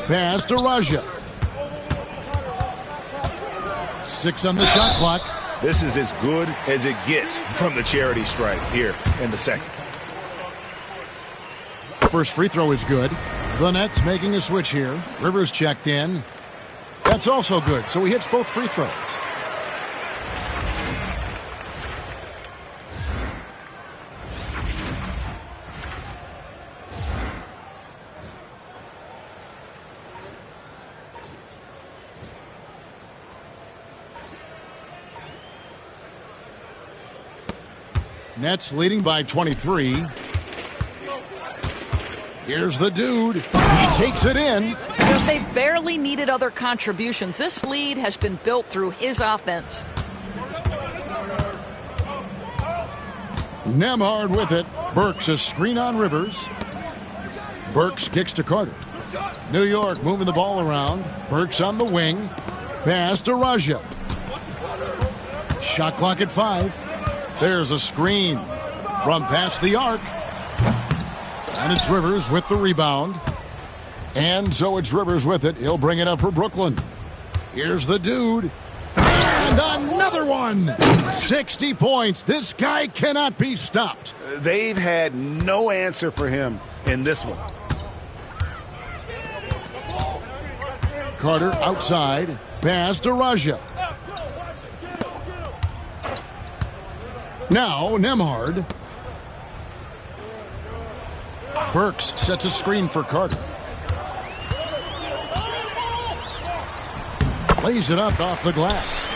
Pass to Raja. 6 on the shot clock. This is as good as it gets from the charity stripe here in the second. First free throw is good. The Nets making a switch here. Rivers checked in. That's also good, so he hits both free throws. Nets leading by 23. Here's the dude. He takes it in. They barely needed other contributions. This lead has been built through his offense. Nembhard with it. Burks a screen on Rivers. Burks kicks to Carter. New York moving the ball around. Burks on the wing. Pass to Raja. Shot clock at 5. There's a screen from past the arc. And it's Rivers with the rebound. And so it's Rivers with it. He'll bring it up for Brooklyn. Here's the dude. And another one. 60 points. This guy cannot be stopped. They've had no answer for him in this one. Carter outside. Pass to Raja. Now Nembhard. Burks sets a screen for Carter. Lays it up off the glass.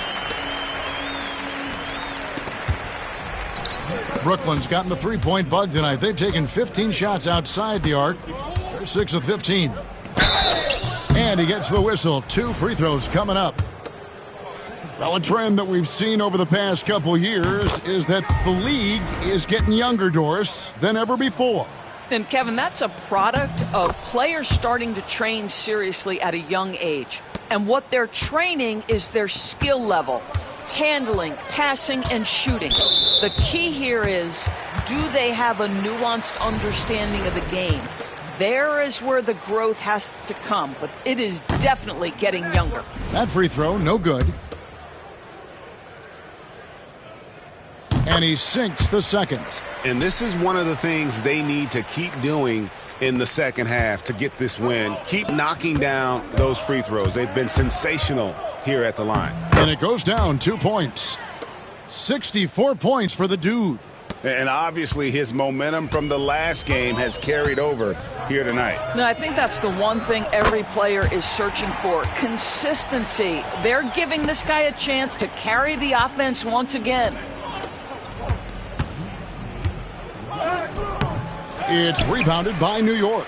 Brooklyn's gotten the three-point bug tonight. They've taken 15 shots outside the arc. They're 6 of 15. And he gets the whistle. 2 free throws coming up. Well, a trend that we've seen over the past couple years is that the league is getting younger, Doris, than ever before. And Kevin, that's a product of players starting to train seriously at a young age. And what they're training is their skill level, handling, passing, and shooting. The key here is, do they have a nuanced understanding of the game? There is where the growth has to come, but it is definitely getting younger. That free throw, no good. And he sinks the second. And this is one of the things they need to keep doing in the second half to get this win. Keep knocking down those free throws. They've been sensational here at the line. And it goes down 2 points. 64 points for the dude. And obviously his momentum from the last game has carried over here tonight. Now, I think that's the one thing every player is searching for, consistency. They're giving this guy a chance to carry the offense once again. It's rebounded by New York.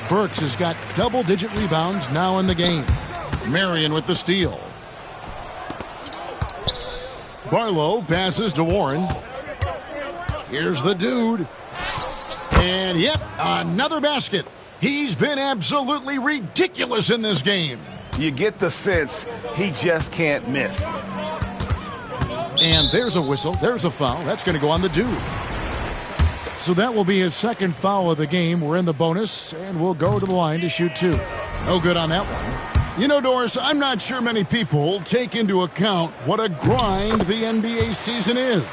Burks has got double-digit rebounds now in the game. Marion with the steal. Barlow passes to Warren. Here's the dude. And, yep, another basket. He's been absolutely ridiculous in this game. You get the sense he just can't miss. And there's a whistle. There's a foul. That's going to go on the dude. So that will be his second foul of the game. We're in the bonus, and we'll go to the line to shoot 2. No good on that one. You know, Doris, I'm not sure many people take into account what a grind the NBA season is.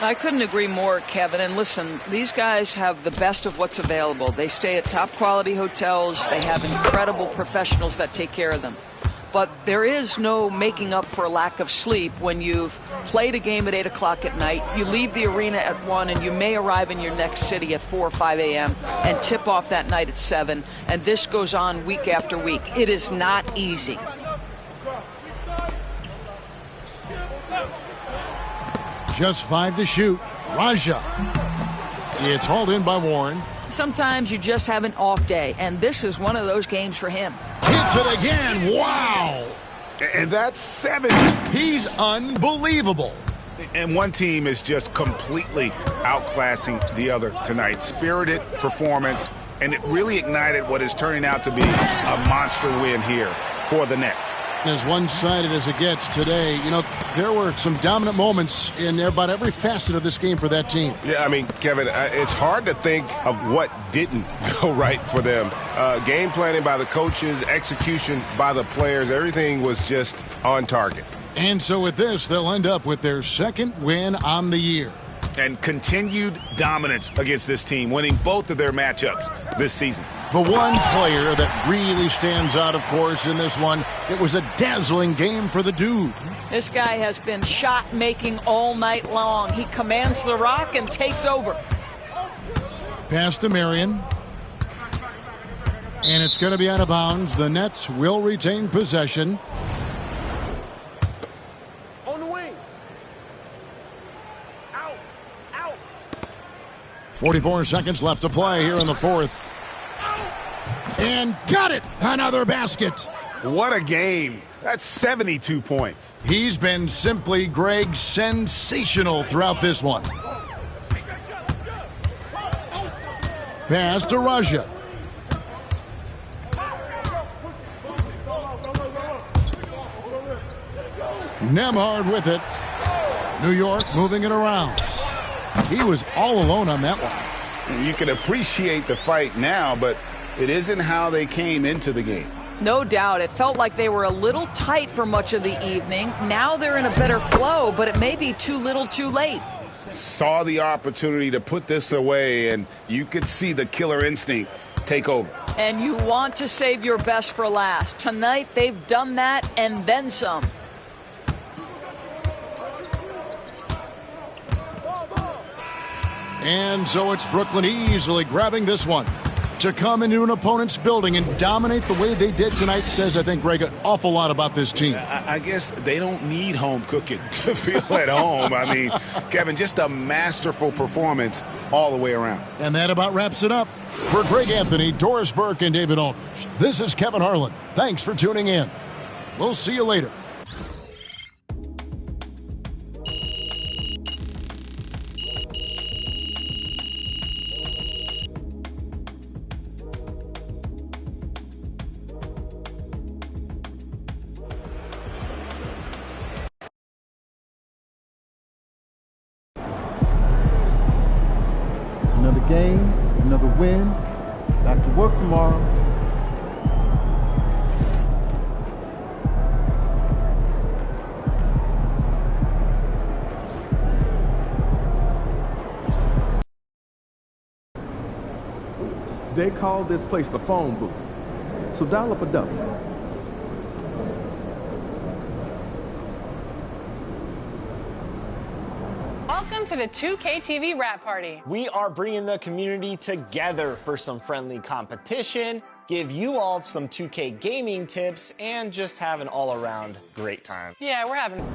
I couldn't agree more, Kevin. And listen, these guys have the best of what's available. They stay at top-quality hotels. They have incredible professionals that take care of them. But there is no making up for a lack of sleep when you've played a game at 8 o'clock at night, you leave the arena at 1, and you may arrive in your next city at 4 or 5 a.m. and tip off that night at 7. And this goes on week after week. It is not easy. Just 5 to shoot. Raja. It's hauled in by Warren. Sometimes you just have an off day, and this is one of those games for him. Hits it again. Wow. And that's 7. He's unbelievable. And one team is just completely outclassing the other tonight. Spirited performance, and it really ignited what is turning out to be a monster win here for the Nets. As one-sided as it gets today, you know, there were some dominant moments in about every facet of this game for that team. Yeah, I mean, Kevin, it's hard to think of what didn't go right for them. Game planning by the coaches, execution by the players, everything was just on target. And so with this, they'll end up with their second win on the year. And continued dominance against this team, winning both of their matchups this season. The one player that really stands out, of course, in this one, it was a dazzling game for the dude. This guy has been shot-making all night long. He commands the rock and takes over. Pass to Marion. And it's going to be out of bounds. The Nets will retain possession. On the wing. Out. Out. 44 seconds left to play here in the fourth. And got it! Another basket. What a game. That's 72 points. He's been simply, Greg, sensational throughout this one. Pass to Raja. Nemhard with it. New York moving it around. He was all alone on that one. You can appreciate the fight now, but it isn't how they came into the game. No doubt. It felt like they were a little tight for much of the evening. Now they're in a better flow, but it may be too little too late. Saw the opportunity to put this away, and you could see the killer instinct take over. And you want to save your best for last. Tonight, they've done that and then some. And so it's Brooklyn easily grabbing this one. To come into an opponent's building and dominate the way they did tonight says, I think, Greg, an awful lot about this team. I guess they don't need home cooking to feel at home. I mean, Kevin, just a masterful performance all the way around. And that about wraps it up. For Greg Anthony, Doris Burke, and David Aldridge, this is Kevin Harlan. Thanks for tuning in. We'll see you later. game, another win. Back to work tomorrow. They call this place the phone booth. So dial up a double. Welcome to the 2K TV Rap Party. We are bringing the community together for some friendly competition, give you all some 2K gaming tips, and just have an all-around great time. Yeah, we're having...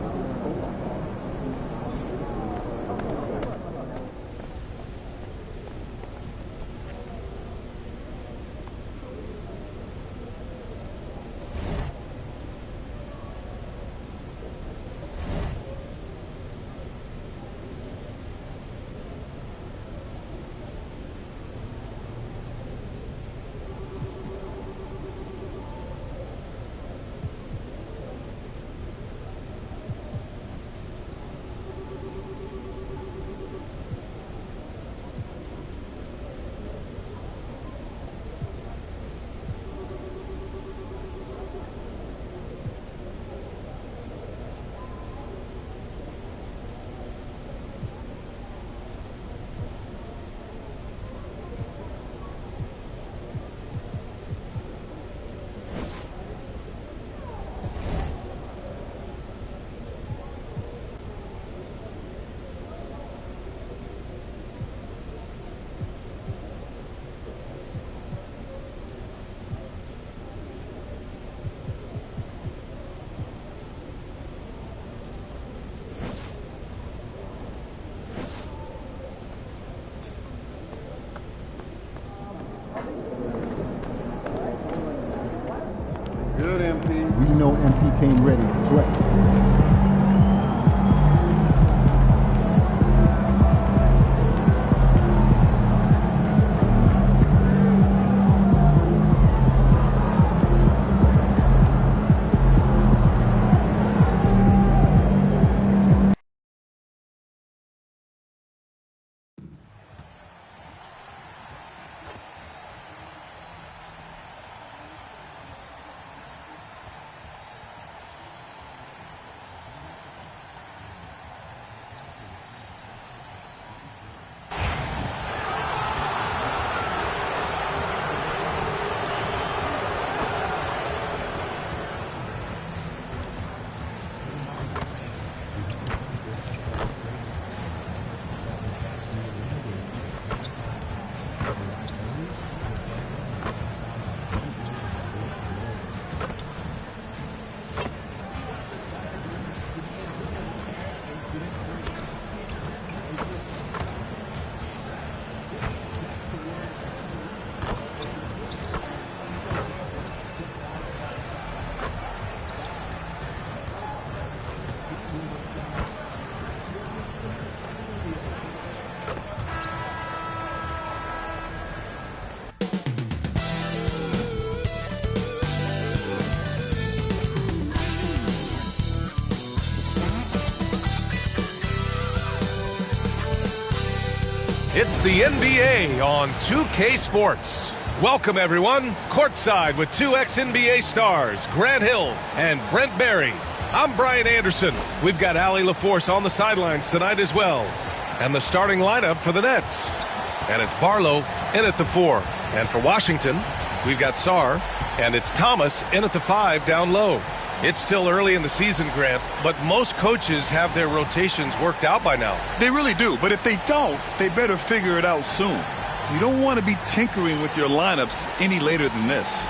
Good, MP. We know MP came ready to play. It's the NBA on 2K Sports. Welcome, everyone. Courtside with two ex-NBA stars, Grant Hill and Brent Barry. I'm Brian Anderson. We've got Allie LaForce on the sidelines tonight as well. And the starting lineup for the Nets. And it's Barlow in at the 4. And for Washington, we've got Sarr. And it's Thomas in at the 5 down low. It's still early in the season, Grant, but most coaches have their rotations worked out by now. They really do, but if they don't, they better figure it out soon. You don't want to be tinkering with your lineups any later than this.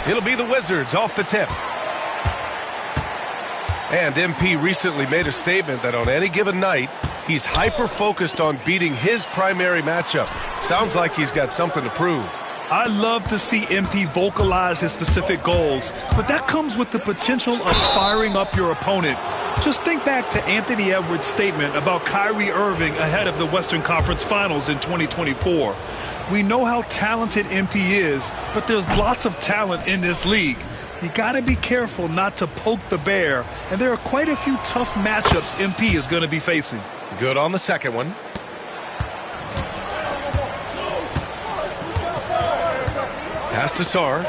It'll be the Wizards off the tip. And MP recently made a statement that on any given night, he's hyper-focused on beating his primary matchup. Sounds like he's got something to prove. I love to see MP vocalize his specific goals, but that comes with the potential of firing up your opponent. Just think back to Anthony Edwards' statement about Kyrie Irving ahead of the Western Conference Finals in 2024. We know how talented MP is, but there's lots of talent in this league. you got to be careful not to poke the bear, and there are quite a few tough matchups MP is going to be facing. Good on the second one. Pass to Sarr.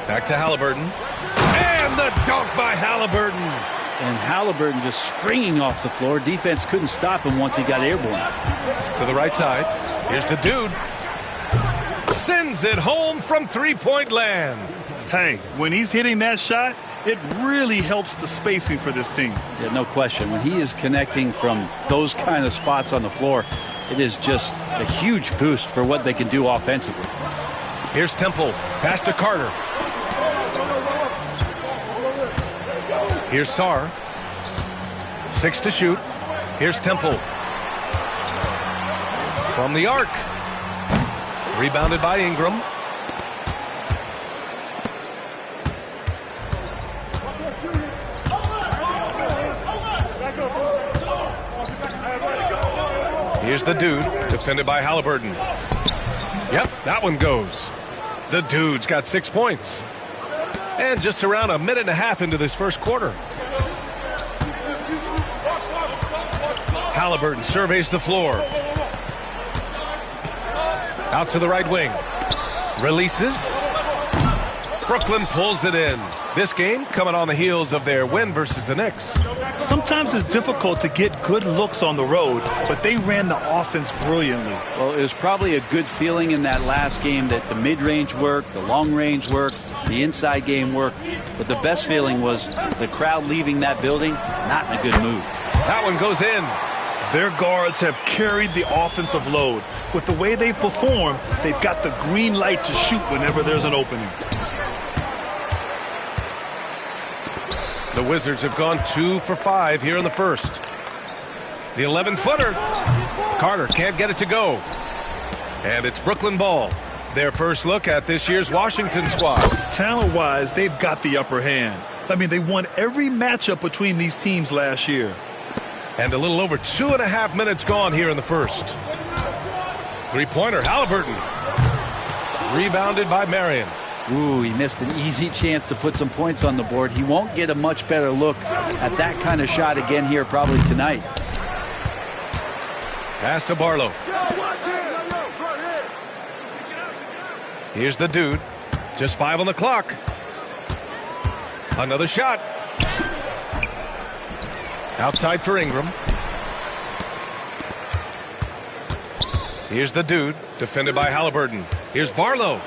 Back to Halliburton. And the dunk by Halliburton. And Halliburton just springing off the floor. Defense couldn't stop him once he got airborne. To the right side. Here's the dude. Sends it home from three-point land. Hey, when he's hitting that shot, it really helps the spacing for this team. Yeah, no question. When he is connecting from those kind of spots on the floor, it is just a huge boost for what they can do offensively. Here's Temple. Pass to Carter. Here's Sarr. 6 to shoot. Here's Temple. From the arc. Rebounded by Ingram. Here's the dude, defended by Halliburton. Yep, that one goes. The dude's got 6 points. And just around a minute and a half into this first quarter. Halliburton surveys the floor. Out to the right wing. Releases. Brooklyn pulls it in. This game coming on the heels of their win versus the Knicks. Sometimes it's difficult to get good looks on the road, but they ran the offense brilliantly. Well, it was probably a good feeling in that last game that the mid-range worked, the long-range worked, the inside game worked. But the best feeling was the crowd leaving that building not in a good mood. That one goes in. Their guards have carried the offensive load. With the way they've performed, they've got the green light to shoot whenever there's an opening. The Wizards have gone 2 for 5 here in the first. The 11-footer. Carter can't get it to go. And it's Brooklyn ball. Their first look at this year's Washington squad. Talent-wise, they've got the upper hand. I mean, they won every matchup between these teams last year. And a little over 2.5 minutes gone here in the first. Three-pointer, Halliburton. Rebounded by Marion. Ooh, he missed an easy chance to put some points on the board. He won't get a much better look at that kind of shot again here probably tonight. Pass to Barlow. Here's the dude. Just 5 on the clock. Another shot. Outside for Ingram. Here's the dude, defended by Halliburton. Here's Barlow.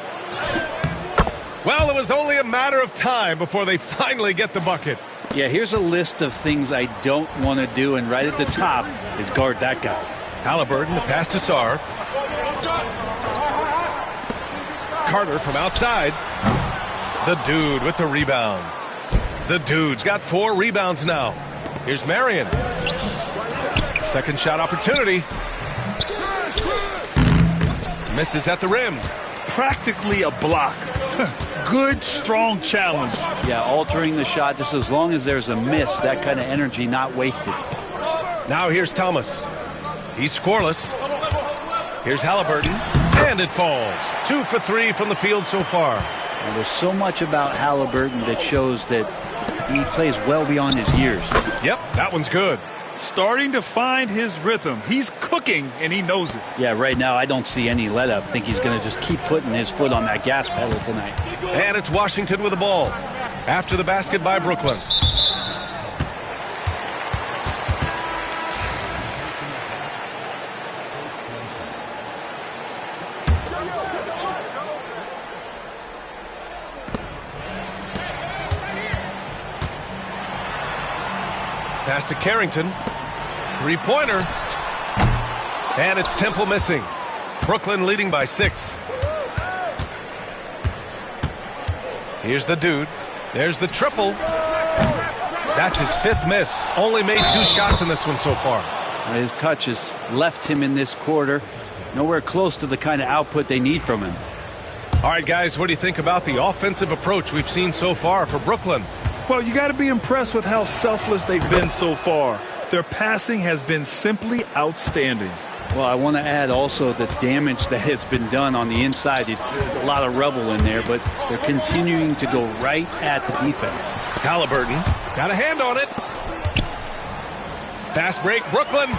Well, it was only a matter of time before they finally get the bucket. Yeah, here's a list of things I don't want to do, and right at the top is guard that guy. Halliburton, the pass to Sarr. Carter from outside. The dude with the rebound. The dude's got 4 rebounds now. Here's Marion. Second shot opportunity. Misses at the rim. Practically a block. Good, strong challenge. Yeah, altering the shot just as long as there's a miss, that kind of energy not wasted. Now here's Thomas. He's scoreless. Here's Halliburton. And it falls. 2 for 3 from the field so far. And there's so much about Halliburton that shows that he plays well beyond his years. Yep, that one's good. Starting to find his rhythm. He's cooking, and he knows it. Yeah, right now I don't see any let up. I think he's going to just keep putting his foot on that gas pedal tonight. And it's Washington with the ball. After the basket by Brooklyn. Pass to Carrington. Three-pointer. And it's Temple missing. Brooklyn leading by 6. Here's the dude. There's the triple. That's his 5th miss. Only made 2 shots in this one so far. His touch has left him in this quarter. Nowhere close to the kind of output they need from him. All right, guys, what do you think about the offensive approach we've seen so far for Brooklyn? Well, you got to be impressed with how selfless they've been so far. Their passing has been simply outstanding. Well, I want to add also the damage that has been done on the inside. It's a lot of rubble in there, but they're continuing to go right at the defense. Halliburton got a hand on it. Fast break, Brooklyn.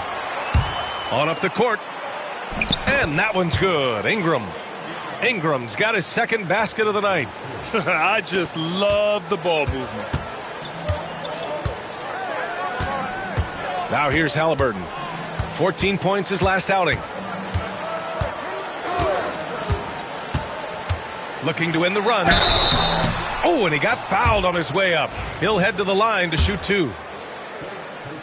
On up the court. And that one's good. Ingram's got his second basket of the night. I just love the ball movement. Now here's Halliburton. 14 points his last outing. Looking to win the run. Oh, and he got fouled on his way up. He'll head to the line to shoot 2.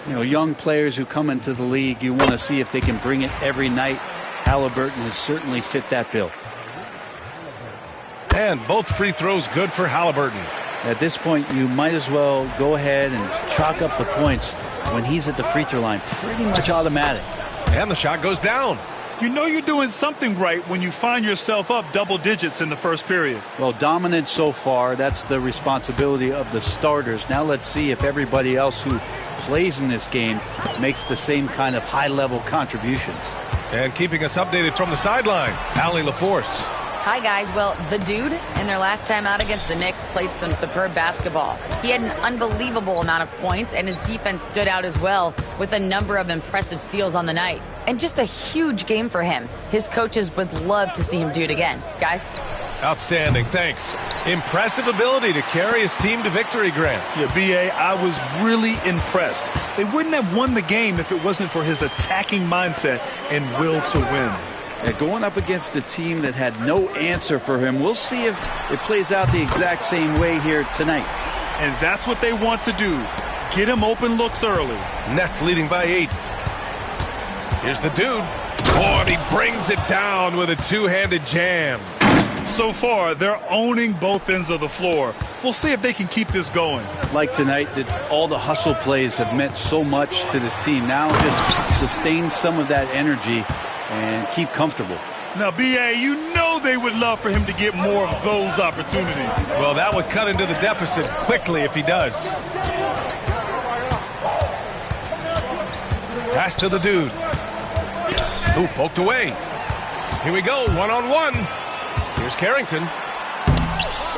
You know, young players who come into the league, you want to see if they can bring it every night. Halliburton has certainly fit that bill. And both free throws good for Halliburton. At this point, you might as well go ahead and chalk up the points when he's at the free throw line. Pretty much automatic. And the shot goes down. You know you're doing something right when you find yourself up double digits in the first period. Well, dominant so far. That's the responsibility of the starters. Now let's see if everybody else who plays in this game makes the same kind of high-level contributions. And keeping us updated from the sideline, Allie LaForce. Hi, guys. Well, the dude, in their last time out against the Knicks, played some superb basketball. He had an unbelievable amount of points, and his defense stood out as well, with a number of impressive steals on the night. And just a huge game for him. His coaches would love to see him do it again. Guys? Outstanding, thanks. Impressive ability to carry his team to victory, Grant. Yeah, B.A., I was really impressed. They wouldn't have won the game if it wasn't for his attacking mindset and will to win. Going up against a team that had no answer for him, we'll see if it plays out the exact same way here tonight. And that's what they want to do. Get him open looks early. Nets leading by 8. Here's the dude. Oh, and he brings it down with a two-handed jam. So far, they're owning both ends of the floor. We'll see if they can keep this going. Like tonight, that all the hustle plays have meant so much to this team. Now just sustain some of that energy and keep comfortable. Now, B.A., you know they would love for him to get more of those opportunities. Well, that would cut into the deficit quickly if he does. Pass to the dude. Who poked away. Here we go, one-on-one. Here's Carrington.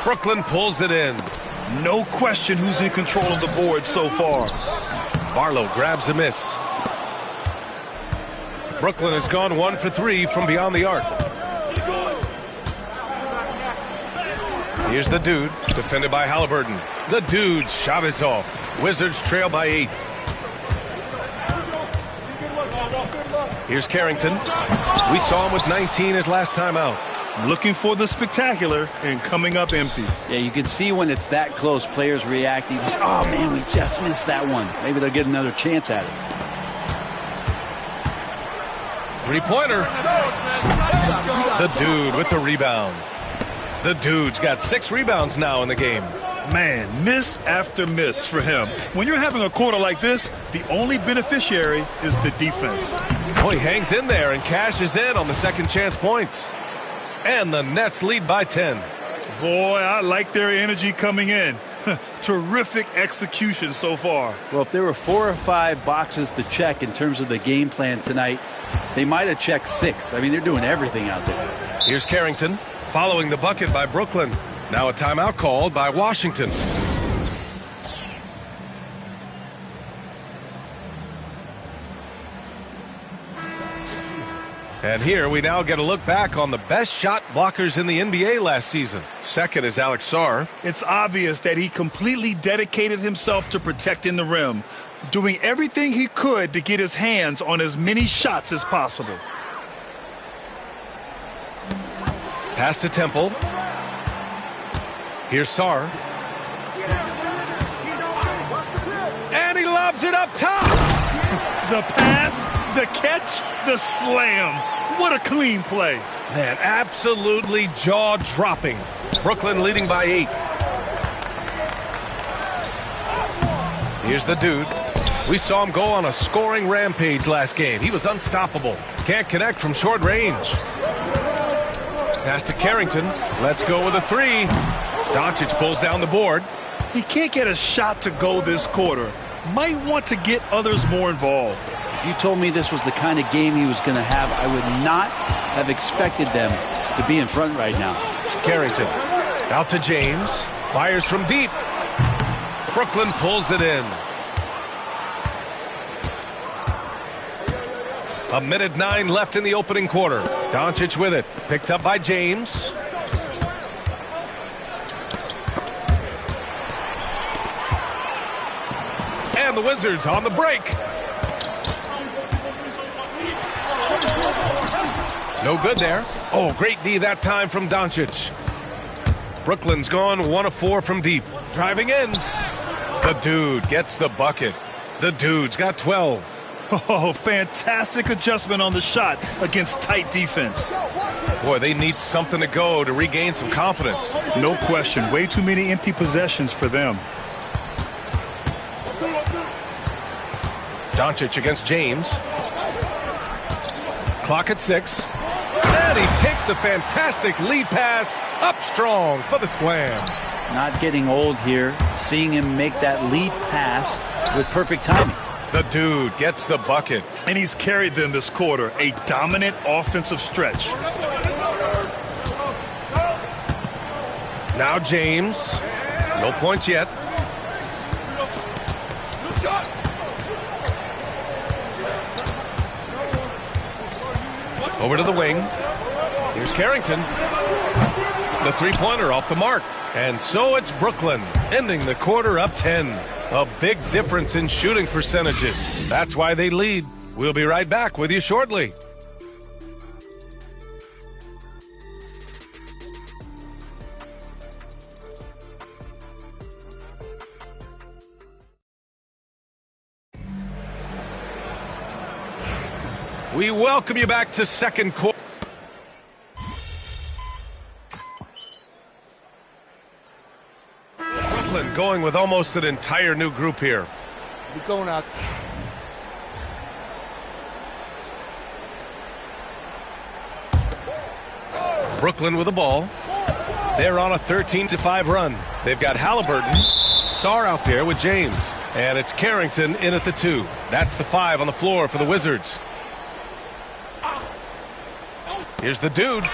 Brooklyn pulls it in. No question who's in control of the board so far. Barlow grabs a miss. Brooklyn has gone 1 for 3 from beyond the arc. Here's the dude, defended by Halliburton. The dude's shot is off. Wizards trail by 8. Here's Carrington. We saw him with 19 his last time out. Looking for the spectacular and coming up empty. Yeah, you can see when it's that close, players react. You just, oh, man, we just missed that one. Maybe they'll get another chance at it. Three-pointer. The dude with the rebound. The dude's got 6 rebounds now in the game. Man, miss after miss for him. When you're having a quarter like this, the only beneficiary is the defense. Oh, he hangs in there and cashes in on the second chance points. And the Nets lead by 10. Boy, I like their energy coming in. Terrific execution so far. Well, if there were 4 or 5 boxes to check in terms of the game plan tonight, they might have checked 6. I mean, they're doing everything out there. Here's Carrington following the bucket by Brooklyn. Now a timeout called by Washington. And here we now get a look back on the best shot blockers in the NBA last season. Second is Alex Sarr. It's obvious that he completely dedicated himself to protecting the rim, doing everything he could to get his hands on as many shots as possible. Pass to Temple. Here's Sarr. And he lobs it up top. The pass, the catch, the slam. What a clean play. Man, absolutely jaw-dropping. Brooklyn leading by 8. Here's the dude. We saw him go on a scoring rampage last game. He was unstoppable. Can't connect from short range. Pass to Carrington. Let's go with a 3. Doncic pulls down the board. He can't get a shot to go this quarter. Might want to get others more involved. you told me this was the kind of game he was going to have, I would not have expected them to be in front right now. Carrington out to James. Fires from deep. Brooklyn pulls it in. 1:09 left in the opening quarter. Doncic with it. Picked up by James. And the Wizards on the break. No good there. Oh, great D that time from Doncic. Brooklyn's gone 1 of 4 from deep. Driving in. The dude gets the bucket. The dude's got 12. Oh, fantastic adjustment on the shot against tight defense. Boy, they need something to go to regain some confidence. No question. Way too many empty possessions for them. Doncic against James. Clock at 6. And he takes the fantastic lead pass up strong for the slam. Not getting old here. Seeing him make that lead pass with perfect timing. The dude gets the bucket. And he's carried them this quarter. A dominant offensive stretch. Now James. No points yet. Over to the wing. Here's Carrington. The three-pointer off the mark. And so it's Brooklyn, ending the quarter up 10. A big difference in shooting percentages. That's why they lead. We'll be right back with you shortly. We welcome you back to second quarter. Brooklyn going with almost an entire new group here. We're going out. Brooklyn with the ball. They're on a 13-5 run. They've got Halliburton, Sarr out there with James. And it's Carrington in at the 2. That's the 5 on the floor for the Wizards. Here's the dude.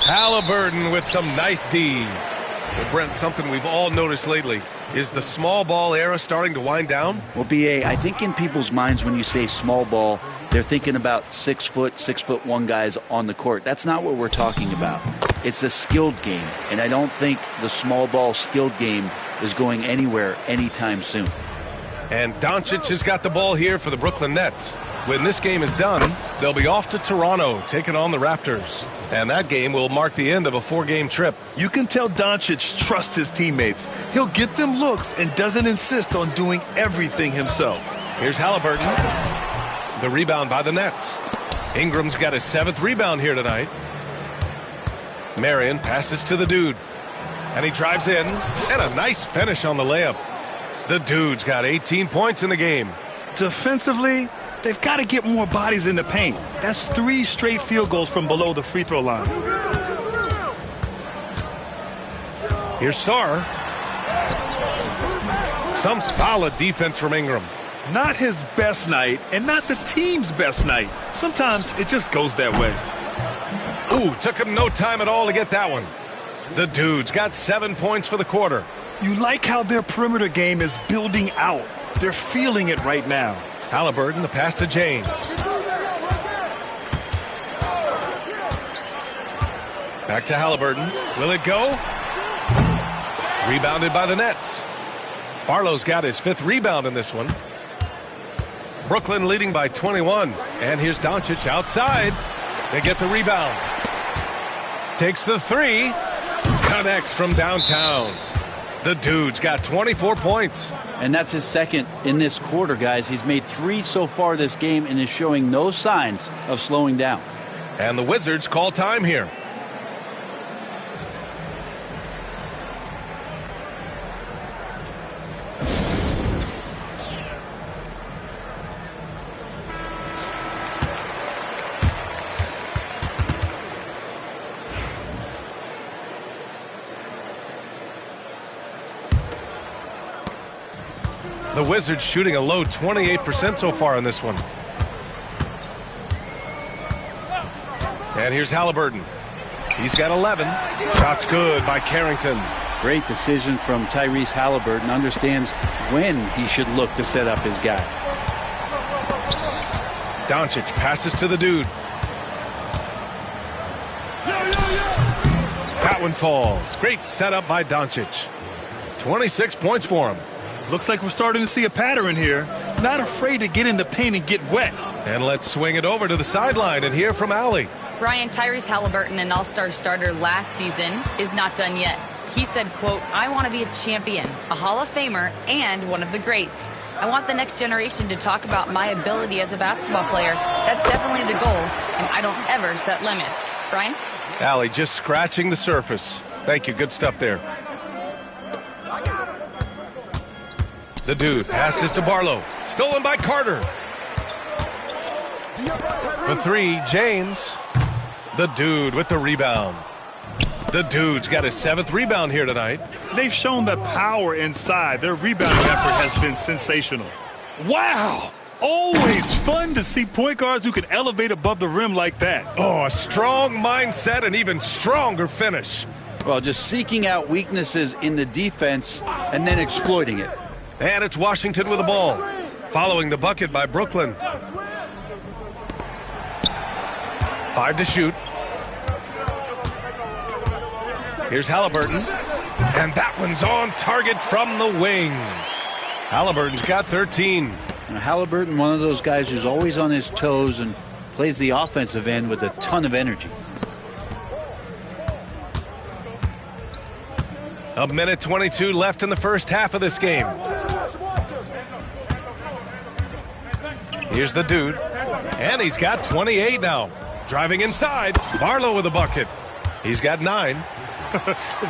Halliburton with some nice D. Well, Brent, something we've all noticed lately. Is the small ball era starting to wind down? Well, B.A., I think in people's minds when you say small ball, they're thinking about 6 foot, 6'1" guys on the court. That's not what we're talking about. It's a skilled game, and I don't think the small ball skilled game is going anywhere anytime soon. And Doncic has got the ball here for the Brooklyn Nets. When this game is done, they'll be off to Toronto, taking on the Raptors. And that game will mark the end of a 4-game trip. You can tell Doncic trusts his teammates. He'll get them looks and doesn't insist on doing everything himself. Here's Halliburton. The rebound by the Nets. Ingram's got his 7th rebound here tonight. Marion passes to the dude. And he drives in. And a nice finish on the layup. The dude's got 18 points in the game. Defensively, they've got to get more bodies in the paint. That's 3 straight field goals from below the free throw line. Here's Sarr. Some solid defense from Ingram. Not his best night and not the team's best night. Sometimes it just goes that way. Ooh, took him no time at all to get that one. The dude's got 7 points for the quarter. You like how their perimeter game is building out. They're feeling it right now. Halliburton, the pass to James. Back to Halliburton. Will it go? Rebounded by the Nets. Barlow's got his 5th rebound in this one. Brooklyn leading by 21. And here's Doncic outside. They get the rebound. Takes the 3. Connects from downtown. The dude's got 24 points. And that's his 2nd in this quarter, guys. He's made 3 so far this game and is showing no signs of slowing down. And the Wizards call time here. The Wizards shooting a low 28% so far in this one. And here's Halliburton. He's got 11. Shots good by Carrington. Great decision from Tyrese Halliburton. Understands when he should look to set up his guy. Doncic passes to the dude. That one falls. Great setup by Doncic. 26 points for him. Looks like we're starting to see a pattern here. Not afraid to get in the paint and get wet. And let's swing it over to the sideline and hear from Allie. Brian, Tyrese Halliburton, an all-star starter last season, is not done yet. He said, quote, "I want to be a champion, a Hall of Famer, and one of the greats. I want the next generation to talk about my ability as a basketball player. That's definitely the goal, and I don't ever set limits." Brian? Allie just scratching the surface. Thank you. Good stuff there. The dude passes to Barlow. Stolen by Carter. For three, James. The dude with the rebound. The dude's got his 7th rebound here tonight. They've shown the power inside. Their rebounding effort has been sensational. Wow! Always fun to see point guards who can elevate above the rim like that. Oh, a strong mindset and even stronger finish. Well, just seeking out weaknesses in the defense and then exploiting it. And it's Washington with the ball. Following the bucket by Brooklyn. 5 to shoot. Here's Halliburton. And that one's on target from the wing. Halliburton's got 13. Now, Halliburton, one of those guys who's always on his toes and plays the offensive end with a ton of energy. A minute 22 left in the first half of this game. Here's the dude. And he's got 28 now. Driving inside. Barlow with a bucket. He's got 9.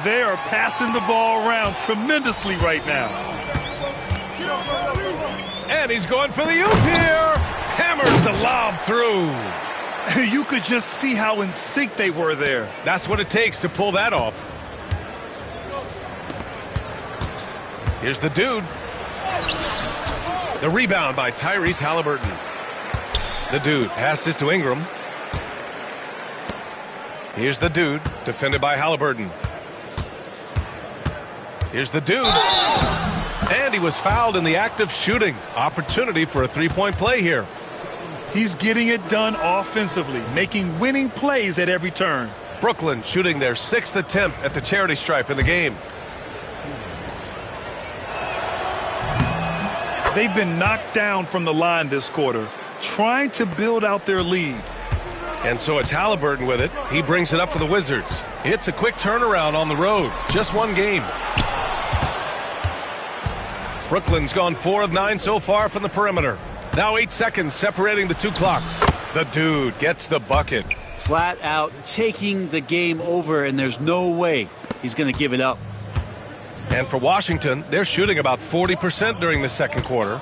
They are passing the ball around tremendously right now. And he's going for the oop here. Hammers the lob through. You could just see how in sync they were there. That's what it takes to pull that off. Here's the dude. The rebound by Tyrese Halliburton. The dude passes to Ingram. Here's the dude, defended by Halliburton. Here's the dude. And he was fouled in the act of shooting. Opportunity for a three-point play here. He's getting it done offensively, making winning plays at every turn. Brooklyn shooting their 6th attempt at the charity stripe in the game. They've been knocked down from the line this quarter, trying to build out their lead. And so it's Halliburton with it. He brings it up for the Wizards. It's a quick turnaround on the road. Just one game. Brooklyn's gone 4 of 9 so far from the perimeter. Now 8 seconds separating the two clocks. The dude gets the bucket. Flat out taking the game over, and there's no way he's going to give it up. And for Washington, they're shooting about 40% during the second quarter.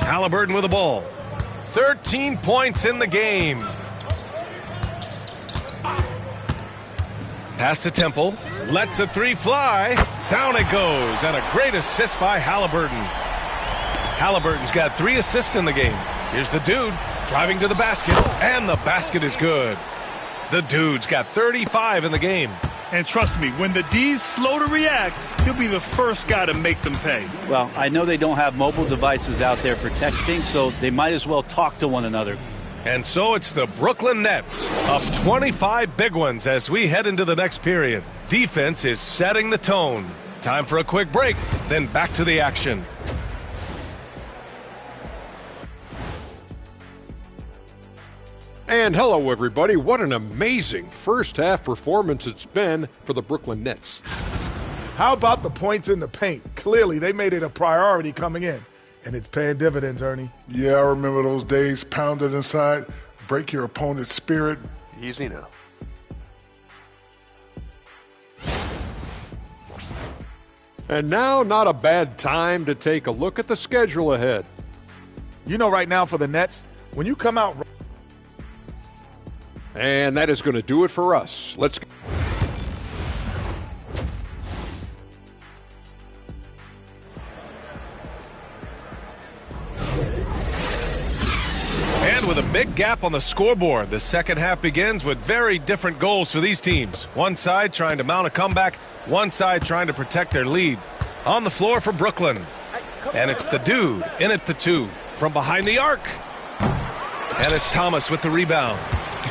Halliburton with the ball. 13 points in the game. Pass to Temple. Lets the three fly. Down it goes. And a great assist by Halliburton. Halliburton's got 3 assists in the game. Here's the dude driving to the basket. And the basket is good. The dude's got 35 in the game. And trust me, when the D's slow to react, he'll be the first guy to make them pay. Well, I know they don't have mobile devices out there for texting, so they might as well talk to one another. And so it's the Brooklyn Nets up 25 big ones as we head into the next period. Defense is setting the tone. Time for a quick break, then back to the action. And hello, everybody. What an amazing first half performance it's been for the Brooklyn Nets. How about the points in the paint? Clearly, they made it a priority coming in, and it's paying dividends, Ernie. Yeah, I remember those days pounded inside. Break your opponent's spirit. Easy now. And now, not a bad time to take a look at the schedule ahead. You know, right now for the Nets, when you come out... And that is going to do it for us. Let's go. big gap on the scoreboard. The second half begins with very different goals for these teams. One side trying to mount a comeback, one side trying to protect their lead. On the floor for Brooklyn. And it's the dude in at the 2 from behind the arc. And it's Thomas with the rebound.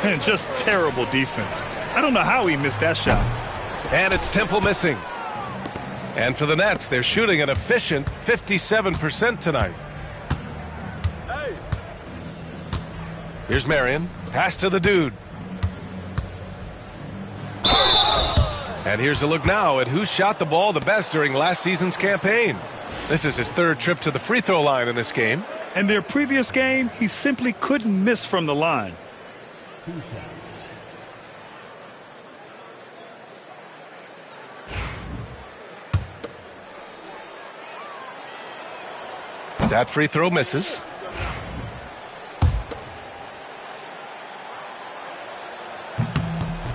And just terrible defense. I don't know how he missed that shot. And it's Temple missing. And for the Nets, they're shooting an efficient 57% tonight. Here's Marion. Pass to the dude. And here's a look now at who shot the ball the best during last season's campaign. This is his 3rd trip to the free throw line in this game. In their previous game, he simply couldn't miss from the line. That free throw misses.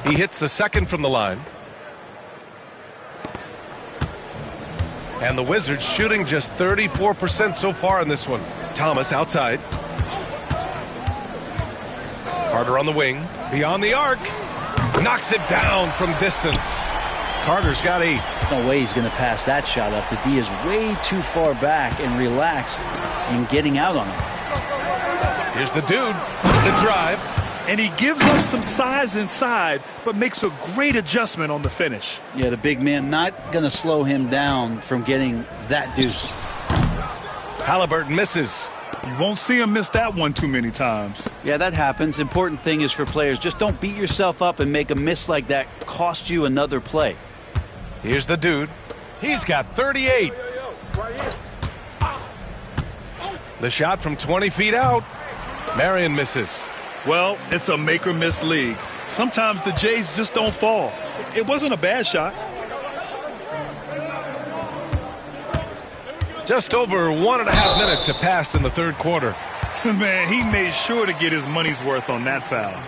He hits the second from the line. And the Wizards shooting just 34% so far in this one. Thomas outside. Carter on the wing. Beyond the arc. Knocks it down from distance. Carter's got 8. No way he's going to pass that shot up. The D is way too far back and relaxed in getting out on him. Here's the dude. The drive. And he gives up some size inside, but makes a great adjustment on the finish. Yeah, the big man not going to slow him down from getting that deuce. Halliburton misses. You won't see him miss that one too many times. Yeah, that happens. Important thing is for players, just don't beat yourself up and make a miss like that cost you another play. Here's the dude. He's got 38. The shot from 20 feet out. Marion misses. Well, it's a make-or-miss league. Sometimes the Jays just don't fall. It wasn't a bad shot. Just over 1.5 minutes have passed in the 3rd quarter. Man, he made sure to get his money's worth on that foul.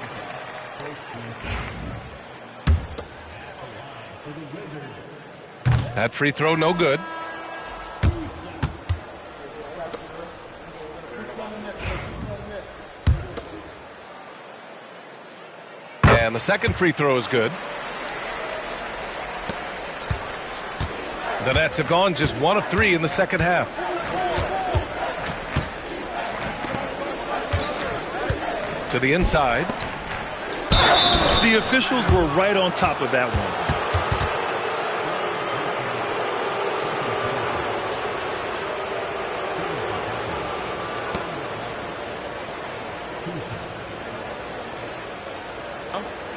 That free throw no good. And the second free throw is good. The Nets have gone just 1 of 3 in the second half. To the inside. The officials were right on top of that one.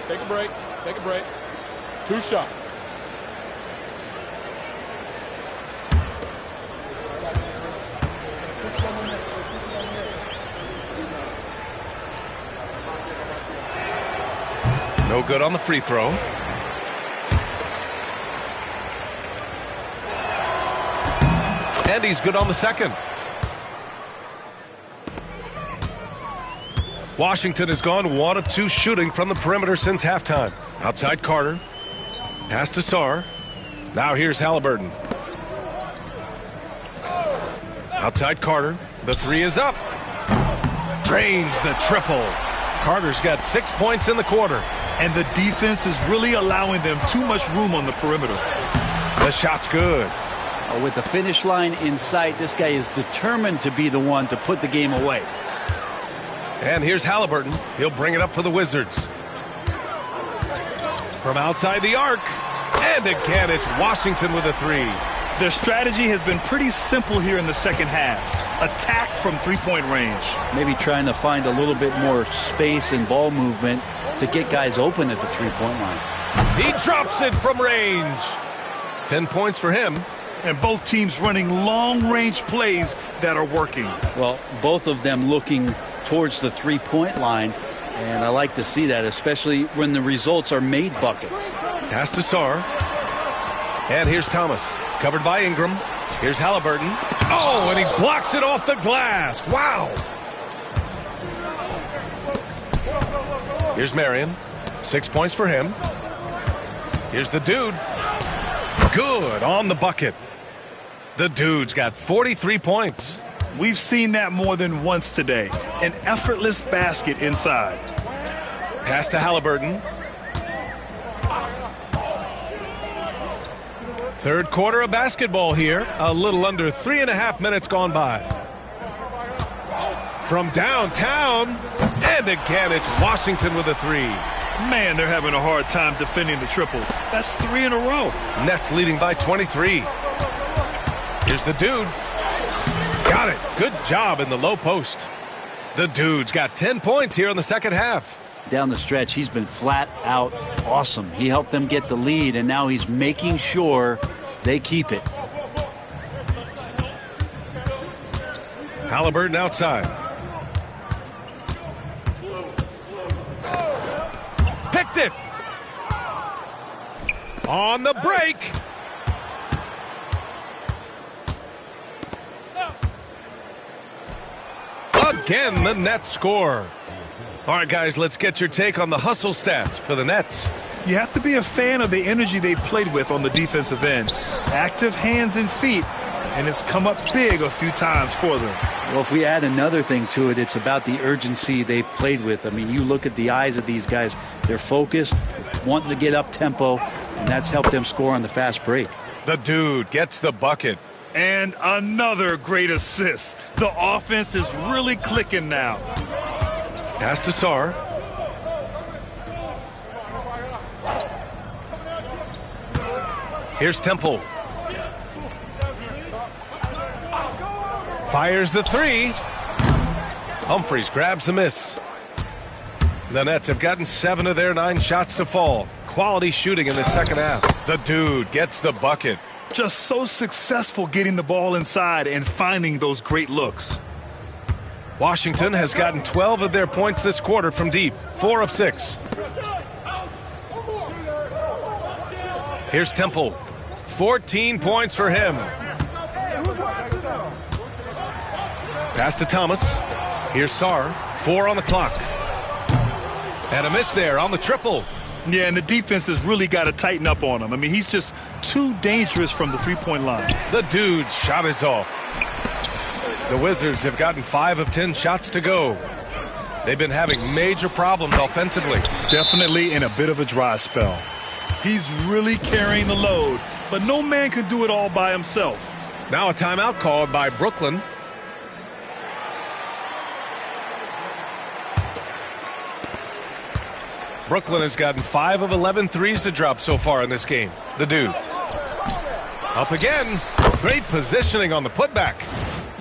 Take a break. Take a break. 2 shots. No good on the free throw. And he's good on the second. Washington has gone 1 of 2 shooting from the perimeter since halftime. Outside Carter. Pass to Sarr. Now here's Halliburton. Outside Carter. The 3 is up. Drains the triple. Carter's got 6 points in the quarter. And the defense is really allowing them too much room on the perimeter. The shot's good. With the finish line in sight, this guy is determined to be the one to put the game away. And here's Halliburton. He'll bring it up for the Wizards. From outside the arc. And again, it's Washington with a 3. Their strategy has been pretty simple here in the second half. Attack from three-point range. Maybe trying to find a little bit more space and ball movement to get guys open at the three-point line. He drops it from range. 10 points for him. And both teams running long-range plays that are working. Well, both of them looking towards the three-point line, and I like to see that, especially when the results are made buckets. Pass to Sarr. And here's Thomas, covered by Ingram. Here's Halliburton. Oh, and he blocks it off the glass. Wow. Here's Marion. 6 points for him. Here's the dude. Good on the bucket. The dude's got 43 points. We've seen that more than once today. An effortless basket inside. Pass to Halliburton. Third quarter of basketball here. A little under 3.5 minutes gone by. From downtown. And again, it's Washington with a three. Man, they're having a hard time defending the triple. That's 3 in a row. Nets leading by 23. Here's the dude. Got it. Good job in the low post. The dude's got 10 points here in the second half. Down the stretch, he's been flat out awesome. He helped them get the lead, and now he's making sure they keep it. Halliburton outside. Picked it. On the break. Again, the Nets score. All right, guys, let's get your take on the hustle stats for the Nets. You have to be a fan of the energy they played with on the defensive end. Active hands and feet, and it's come up big a few times for them. Well, if we add another thing to it, it's about the urgency they've played with. I mean, you look at the eyes of these guys. They're focused, wanting to get up tempo, and that's helped them score on the fast break. The dude gets the bucket. And another great assist. The offense is really clicking now. Pass to Sarr. Here's Temple. Fires the three. Humphries grabs the miss. The Nets have gotten 7 of their 9 shots to fall. Quality shooting in the second half. The dude gets the bucket. Just so successful getting the ball inside and finding those great looks. Washington has gotten 12 of their points this quarter from deep. 4 of 6. Here's Temple. 14 points for him. Pass to Thomas. Here's Sarr. 4 on the clock. And a miss there on the triple. Yeah, and the defense has really got to tighten up on him. I mean, he's just too dangerous from the three-point line. The dude's shot is off. The Wizards have gotten 5 of 10 shots to go. They've been having major problems offensively. Definitely in a bit of a dry spell. He's really carrying the load, but no man can do it all by himself. Now a timeout called by Brooklyn. Brooklyn has gotten 5 of 11 threes to drop so far in this game. The dude. Up again. Great positioning on the putback.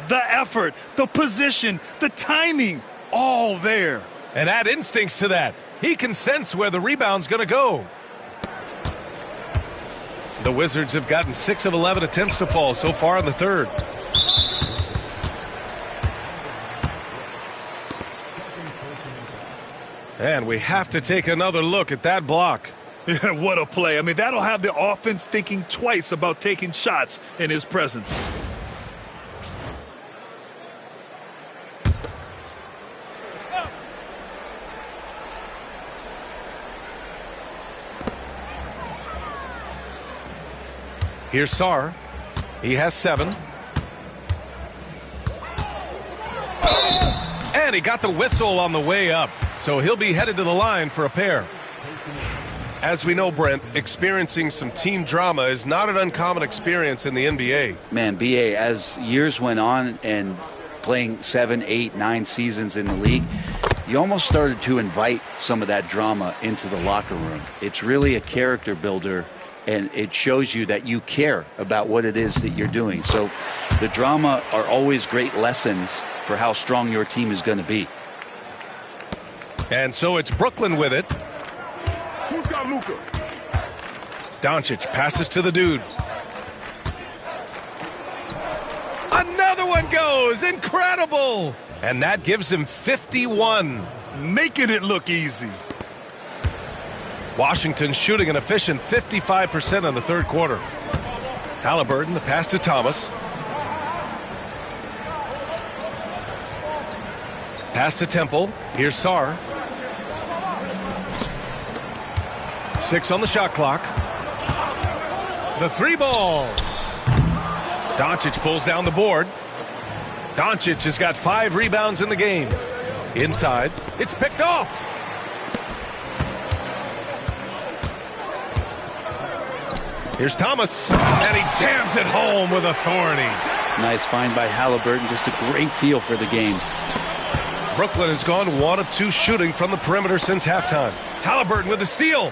The effort, the position, the timing, all there. And add instincts to that. He can sense where the rebound's going to go. The Wizards have gotten 6 of 11 attempts to fall so far in the third. And we have to take another look at that block. Yeah, what a play. I mean, that'll have the offense thinking twice about taking shots in his presence. Here's Sarr. He has 7. And he got the whistle on the way up. So he'll be headed to the line for a pair. As we know, Brent, experiencing some team drama is not an uncommon experience in the NBA. Man, BA, as years went on and playing 7, 8, 9 seasons in the league, you almost started to invite some of that drama into the locker room. It's really a character builder, and it shows you that you care about what it is that you're doing. So the drama are always great lessons for how strong your team is going to be. And so it's Brooklyn with it. Who's got Luka? Doncic passes to the dude. Another one goes. Incredible. And that gives him 51. Making it look easy. Washington shooting an efficient 55% in the third quarter. Halliburton, the pass to Thomas. Pass to Temple. Here's Sarr. 6 on the shot clock. The 3 ball. Doncic pulls down the board. Doncic has got 5 rebounds in the game. Inside, it's picked off. Here's Thomas, and he jams it home with authority. Nice find by Halliburton, just a great feel for the game. Brooklyn has gone 1 of 2 shooting from the perimeter since halftime. Halliburton with the steal.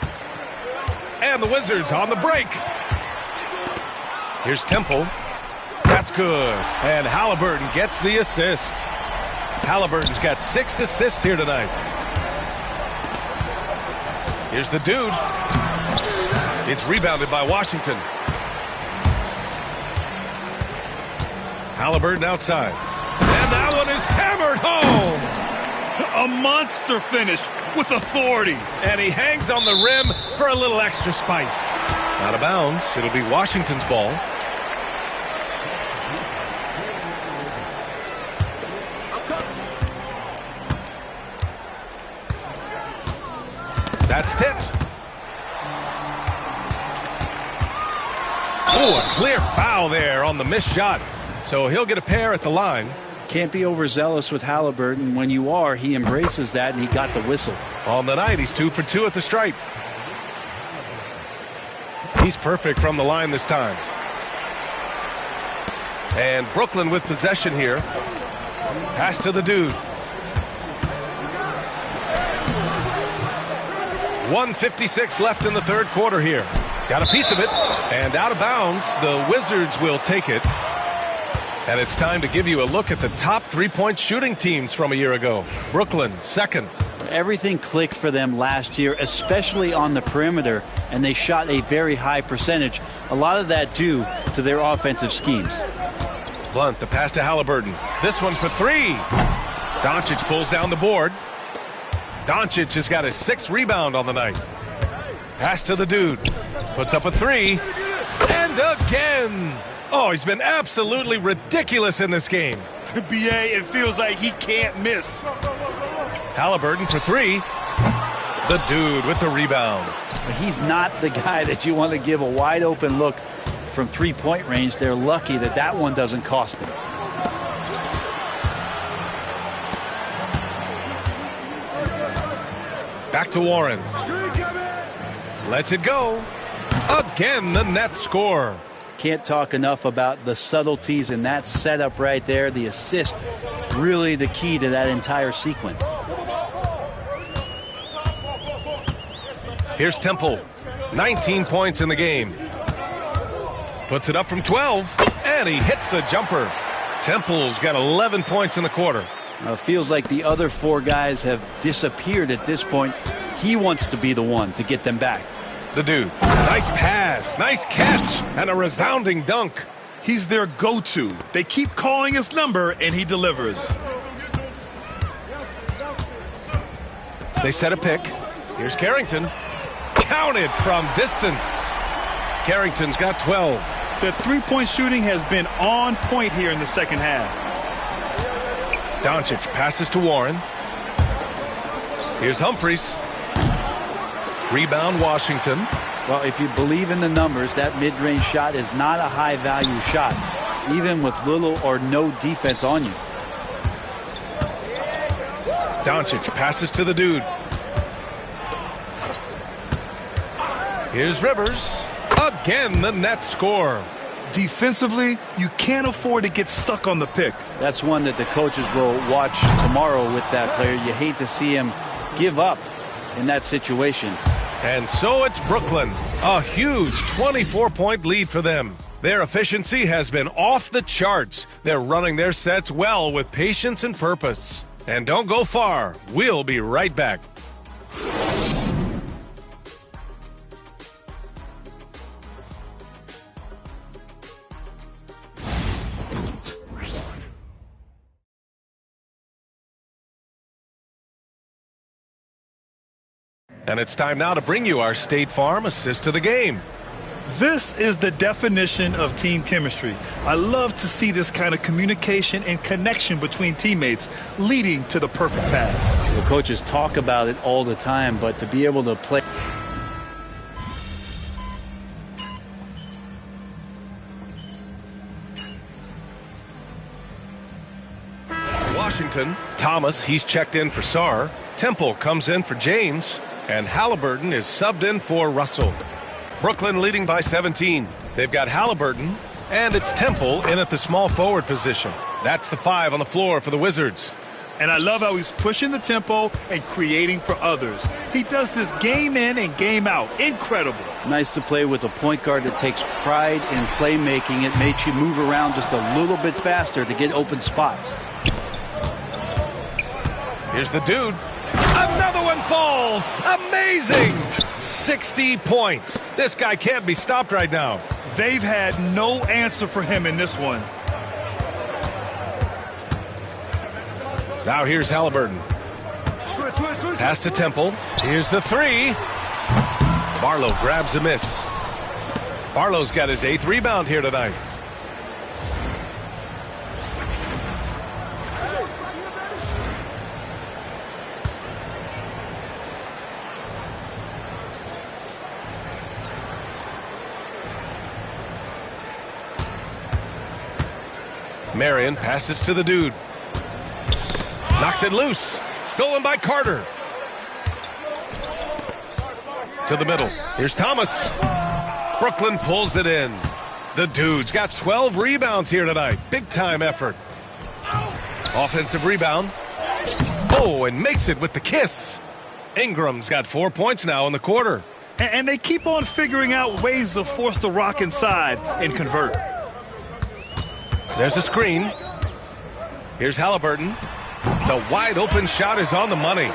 And the Wizards on the break. Here's Temple. That's good. And Halliburton gets the assist. Halliburton's got 6 assists here tonight. Here's the dude. It's rebounded by Washington. Halliburton outside. And that one is hammered home. A monster finish with authority. And he hangs on the rim for a little extra spice. Out of bounds. It'll be Washington's ball. That's tipped. Oh, a clear foul there on the missed shot. So he'll get a pair at the line. Can't be overzealous with Halliburton. When you are, he embraces that, and he got the whistle. On the night, he's 2 for 2 at the stripe. He's perfect from the line this time. And Brooklyn with possession here. Pass to the dude. 1:56 left in the third quarter here. Got a piece of it. And out of bounds, the Wizards will take it. And it's time to give you a look at the top 3-point shooting teams from a year ago. Brooklyn, second. Everything clicked for them last year, especially on the perimeter, and they shot a very high percentage. A lot of that due to their offensive schemes. Blunt, the pass to Halliburton. This one for 3. Doncic pulls down the board. Doncic has got his 6th rebound on the night. Pass to the dude. Puts up a 3. And again. Oh, he's been absolutely ridiculous in this game. BA, it feels like he can't miss. Halliburton for 3. The dude with the rebound. He's not the guy that you want to give a wide open look from 3-point range. They're lucky that that one doesn't cost them. Back to Warren. Lets it go. Again, the net score. Can't talk enough about the subtleties in that setup right there. The assist, really the key to that entire sequence. Here's Temple. 19 points in the game. Puts it up from 12, and he hits the jumper. Temple's got 11 points in the quarter. It feels like the other 4 guys have disappeared at this point. He wants to be the one to get them back. The dude. Nice pass, nice catch, and a resounding dunk. He's their go-to. They keep calling his number, and he delivers. They set a pick. Here's Carrington. Counted from distance. Carrington's got 12. Their 3-point shooting has been on point here in the second half. Doncic passes to Warren. Here's Humphries. Rebound Washington. Well, if you believe in the numbers, that mid-range shot is not a high-value shot, even with little or no defense on you. Doncic passes to the dude. Here's Rivers. Again, the net score. Defensively, you can't afford to get stuck on the pick. That's one that the coaches will watch tomorrow with that player. You hate to see him give up in that situation. And so it's Brooklyn. A huge 24-point lead for them. Their efficiency has been off the charts. They're running their sets well with patience and purpose. And don't go far. We'll be right back. And it's time now to bring you our State Farm assist to the game. This is the definition of team chemistry. I love to see this kind of communication and connection between teammates leading to the perfect pass. The coaches talk about it all the time, but to be able to play... Washington. Thomas, he's checked in for Sarr. Temple comes in for James. And Halliburton is subbed in for Russell. Brooklyn leading by 17. They've got Halliburton, and it's Temple in at the small forward position. That's the 5 on the floor for the Wizards. And I love how he's pushing the tempo and creating for others. He does this game in and game out. Incredible. Nice to play with a point guard that takes pride in playmaking. It makes you move around just a little bit faster to get open spots. Here's the dude. Another one falls. Amazing. 60 points. This guy can't be stopped right now. They've had no answer for him in this one. Now here's Halliburton. Pass to Temple. Here's the 3. Barlow grabs a miss. Barlow's got his 8th rebound here tonight. Marion passes to the dude. Knocks it loose. Stolen by Carter. To the middle. Here's Thomas. Brooklyn pulls it in. The dude's got 12 rebounds here tonight. Big time effort. Offensive rebound. Oh, and makes it with the kiss. Ingram's got 4 points now in the quarter. And they keep on figuring out ways to force the rock inside and convert. There's a screen. Here's Halliburton. The wide open shot is on the money.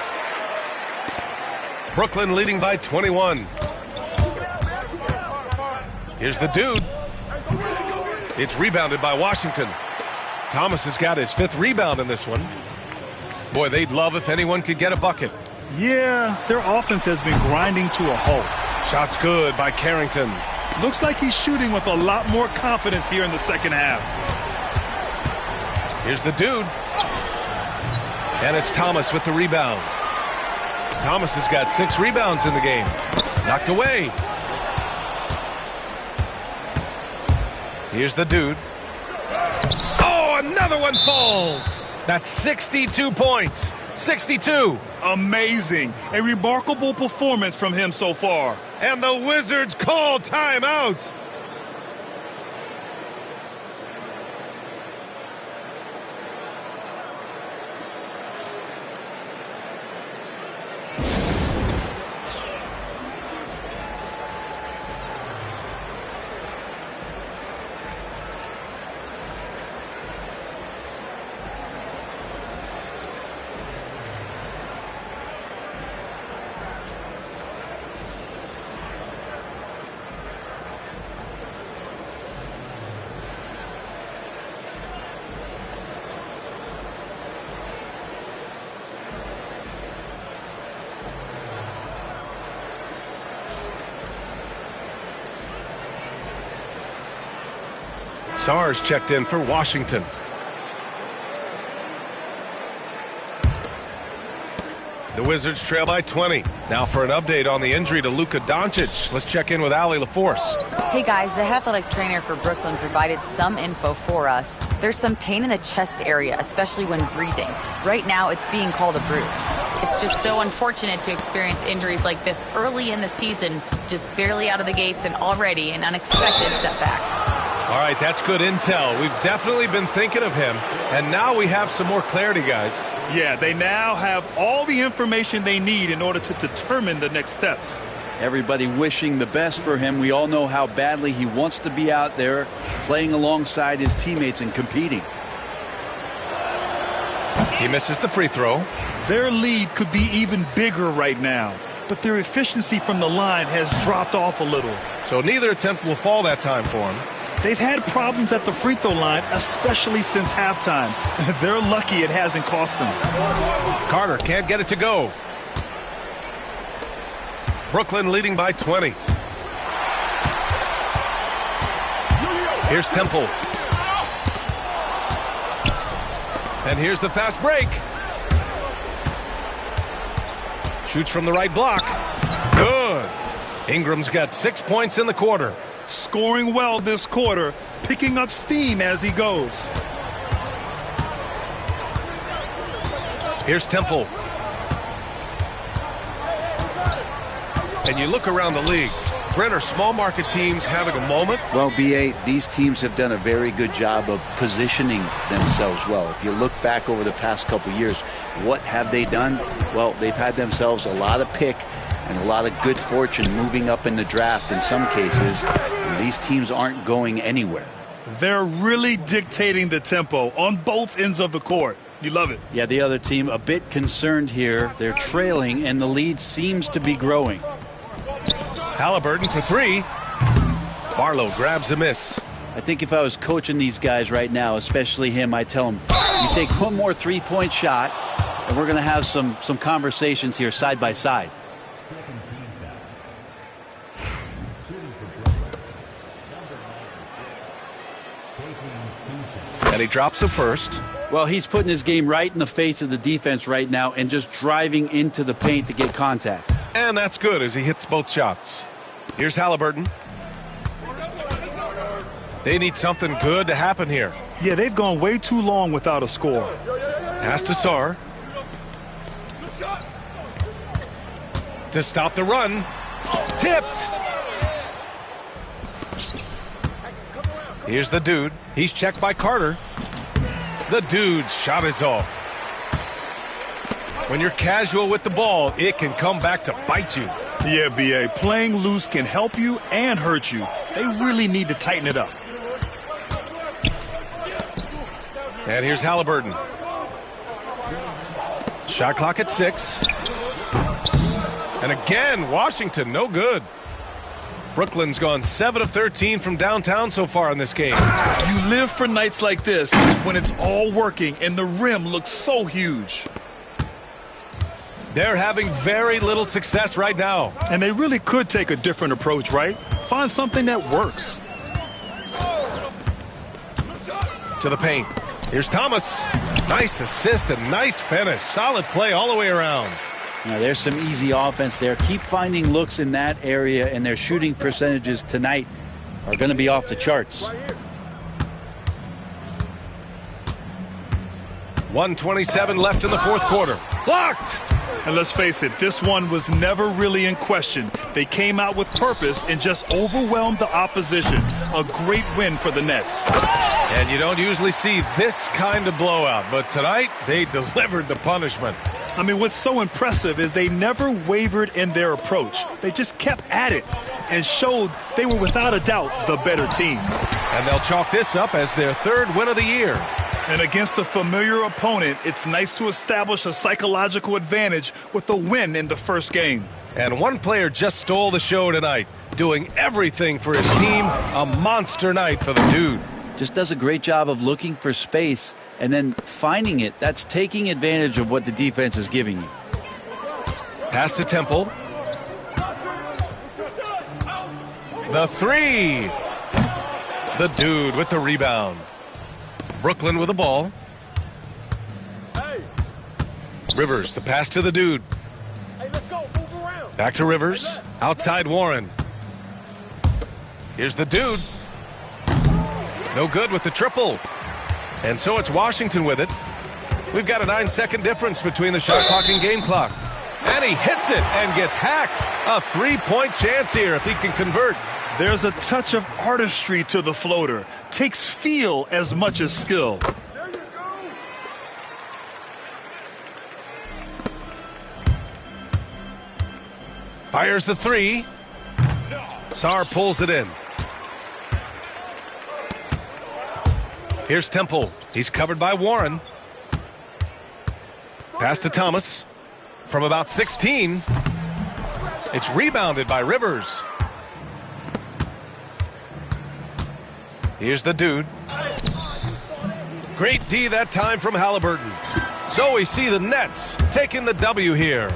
Brooklyn leading by 21. Here's the dude. It's rebounded by Washington. Thomas has got his 5th rebound in this one. Boy, they'd love if anyone could get a bucket. Yeah, their offense has been grinding to a halt. Shot's good by Carrington. Looks like he's shooting with a lot more confidence here in the second half. Here's the dude. And it's Thomas with the rebound. Thomas has got 6 rebounds in the game. Knocked away. Here's the dude. Oh, another one falls. That's 62 points. 62. Amazing. A remarkable performance from him so far. And the Wizards call timeout. Sarr's checked in for Washington. The Wizards trail by 20. Now for an update on the injury to Luka Doncic. Let's check in with Allie LaForce. Hey guys, the athletic trainer for Brooklyn provided some info for us. There's some pain in the chest area, especially when breathing. Right now, it's being called a bruise. It's just so unfortunate to experience injuries like this early in the season, just barely out of the gates and already an unexpected setback. All right, that's good intel. We've definitely been thinking of him, and now we have some more clarity, guys. Yeah, they now have all the information they need in order to determine the next steps. Everybody wishing the best for him. We all know how badly he wants to be out there playing alongside his teammates and competing. He misses the free throw. Their lead could be even bigger right now, but their efficiency from the line has dropped off a little. So neither attempt will fall that time for him. They've had problems at the free throw line, especially since halftime. They're lucky it hasn't cost them. Carter can't get it to go. Brooklyn leading by 20. Here's Temple. And here's the fast break. Shoots from the right block. Good. Ingram's got 6 points in the quarter. Scoring well this quarter, picking up steam as he goes. Here's Temple. And you look around the league. Brent, are small market teams having a moment? Well, B.A., these teams have done a very good job of positioning themselves well. If you look back over the past couple years, what have they done? Well, they've had themselves a lot of pick and a lot of good fortune moving up in the draft in some cases. And these teams aren't going anywhere. They're really dictating the tempo on both ends of the court. You love it. Yeah, the other team a bit concerned here. They're trailing, and the lead seems to be growing. Halliburton for three. Barlow grabs a miss. I think if I was coaching these guys right now, especially him, I'd tell him, you take one more three-point shot, and we're going to have some conversations here side by side. And he drops the first. Well, he's putting his game right in the face of the defense right now and just driving into the paint to get contact. And that's good as he hits both shots. Here's Halliburton. They need something good to happen here. Yeah, they've gone way too long without a score. Pass to Sarr. To stop the run. Tipped. Here's the dude. He's checked by Carter. The dude's shot is off. When you're casual with the ball, it can come back to bite you. Yeah, B.A., playing loose can help you and hurt you. They really need to tighten it up. And here's Halliburton. Shot clock at 6. And again, Washington, no good. Brooklyn's gone 7 of 13 from downtown so far in this game. You live for nights like this when it's all working and the rim looks so huge. They're having very little success right now. And they really could take a different approach, right? Find something that works. To the paint. Here's Thomas. Nice assist and nice finish. Solid play all the way around. Now, there's some easy offense there. Keep finding looks in that area, and their shooting percentages tonight are going to be off the charts. 1:27 left in the fourth quarter. Blocked! And let's face it, this one was never really in question. They came out with purpose and just overwhelmed the opposition. A great win for the Nets. And you don't usually see this kind of blowout, but tonight they delivered the punishment. I mean, what's so impressive is they never wavered in their approach. They just kept at it and showed they were without a doubt the better team. And they'll chalk this up as their third win of the year. And against a familiar opponent, it's nice to establish a psychological advantage with a win in the first game. And one player just stole the show tonight, doing everything for his team. A monster night for the dude. Just does a great job of looking for space and then finding it. That's taking advantage of what the defense is giving you. Pass to Temple. The three. The dude with the rebound. Brooklyn with the ball. Rivers, the pass to the dude. Back to Rivers. Outside Warren. Here's the dude. No good with the triple. And so it's Washington with it. We've got a 9-second difference between the shot clock and game clock. And he hits it and gets hacked. A three-point chance here if he can convert. There's a touch of artistry to the floater. Takes feel as much as skill. Fires the three. Sarr pulls it in. Here's Temple. He's covered by Warren. Pass to Thomas. From about 16. It's rebounded by Rivers. Here's the dude. Great D that time from Halliburton. So we see the Nets taking the W here.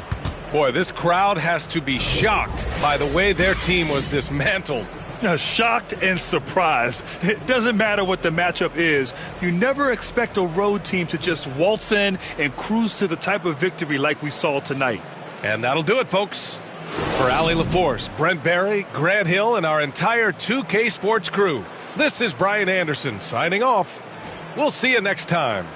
Boy, this crowd has to be shocked by the way their team was dismantled. Shocked and surprised. It doesn't matter what the matchup is. You never expect a road team to just waltz in and cruise to the type of victory like we saw tonight. And that'll do it, folks. For Allie LaForce, Brent Barry, Grant Hill, and our entire 2K Sports crew, this is Brian Anderson signing off. We'll see you next time.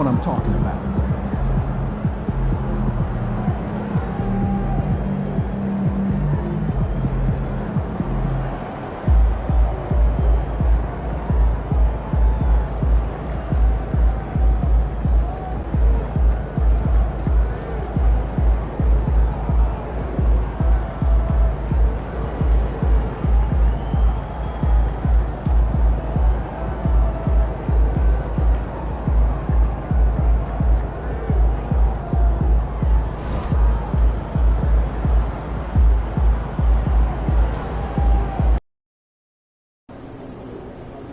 I'm talking about.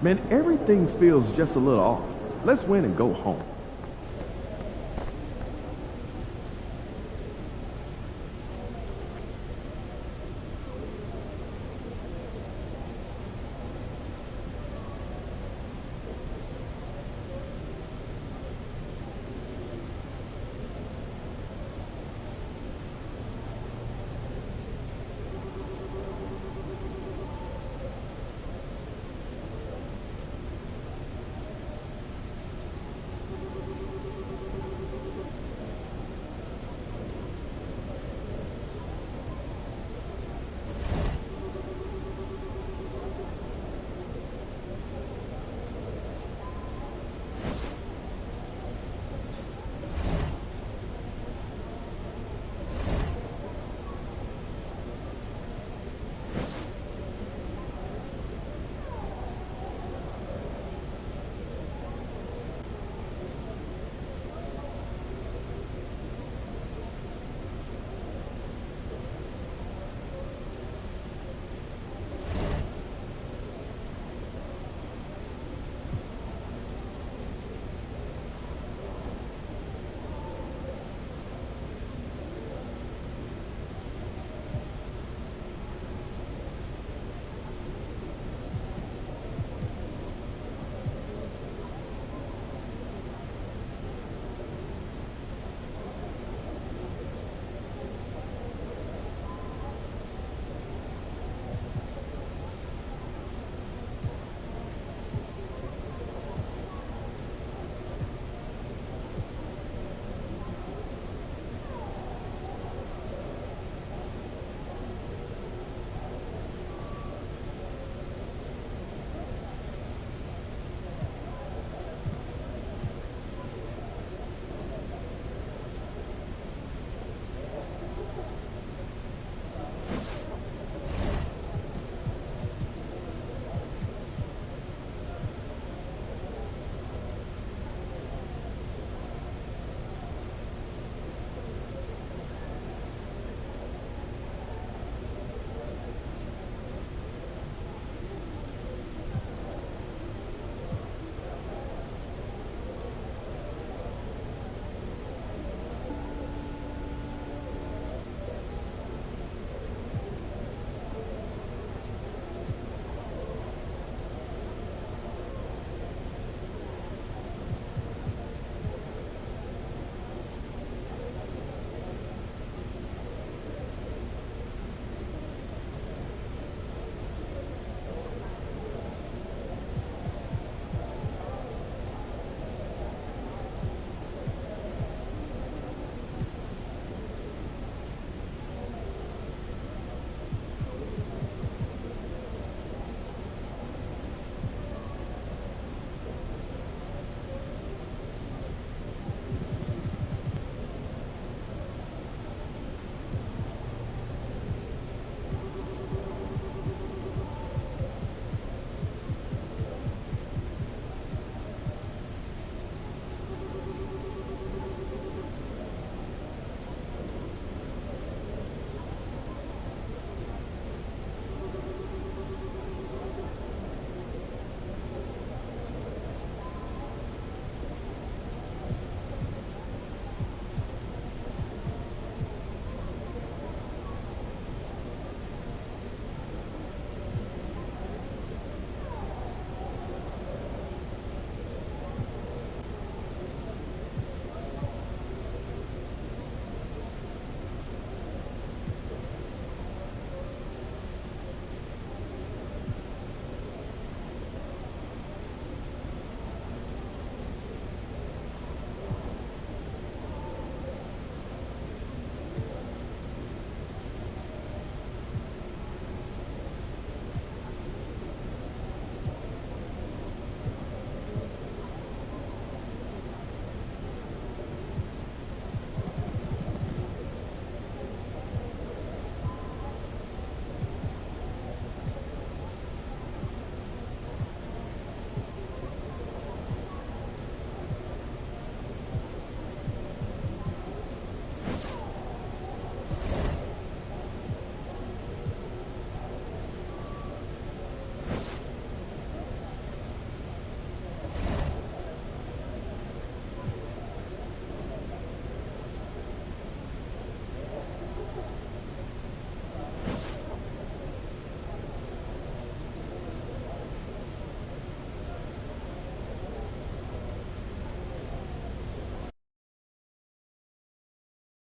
Man, everything feels just a little off. Let's win and go home.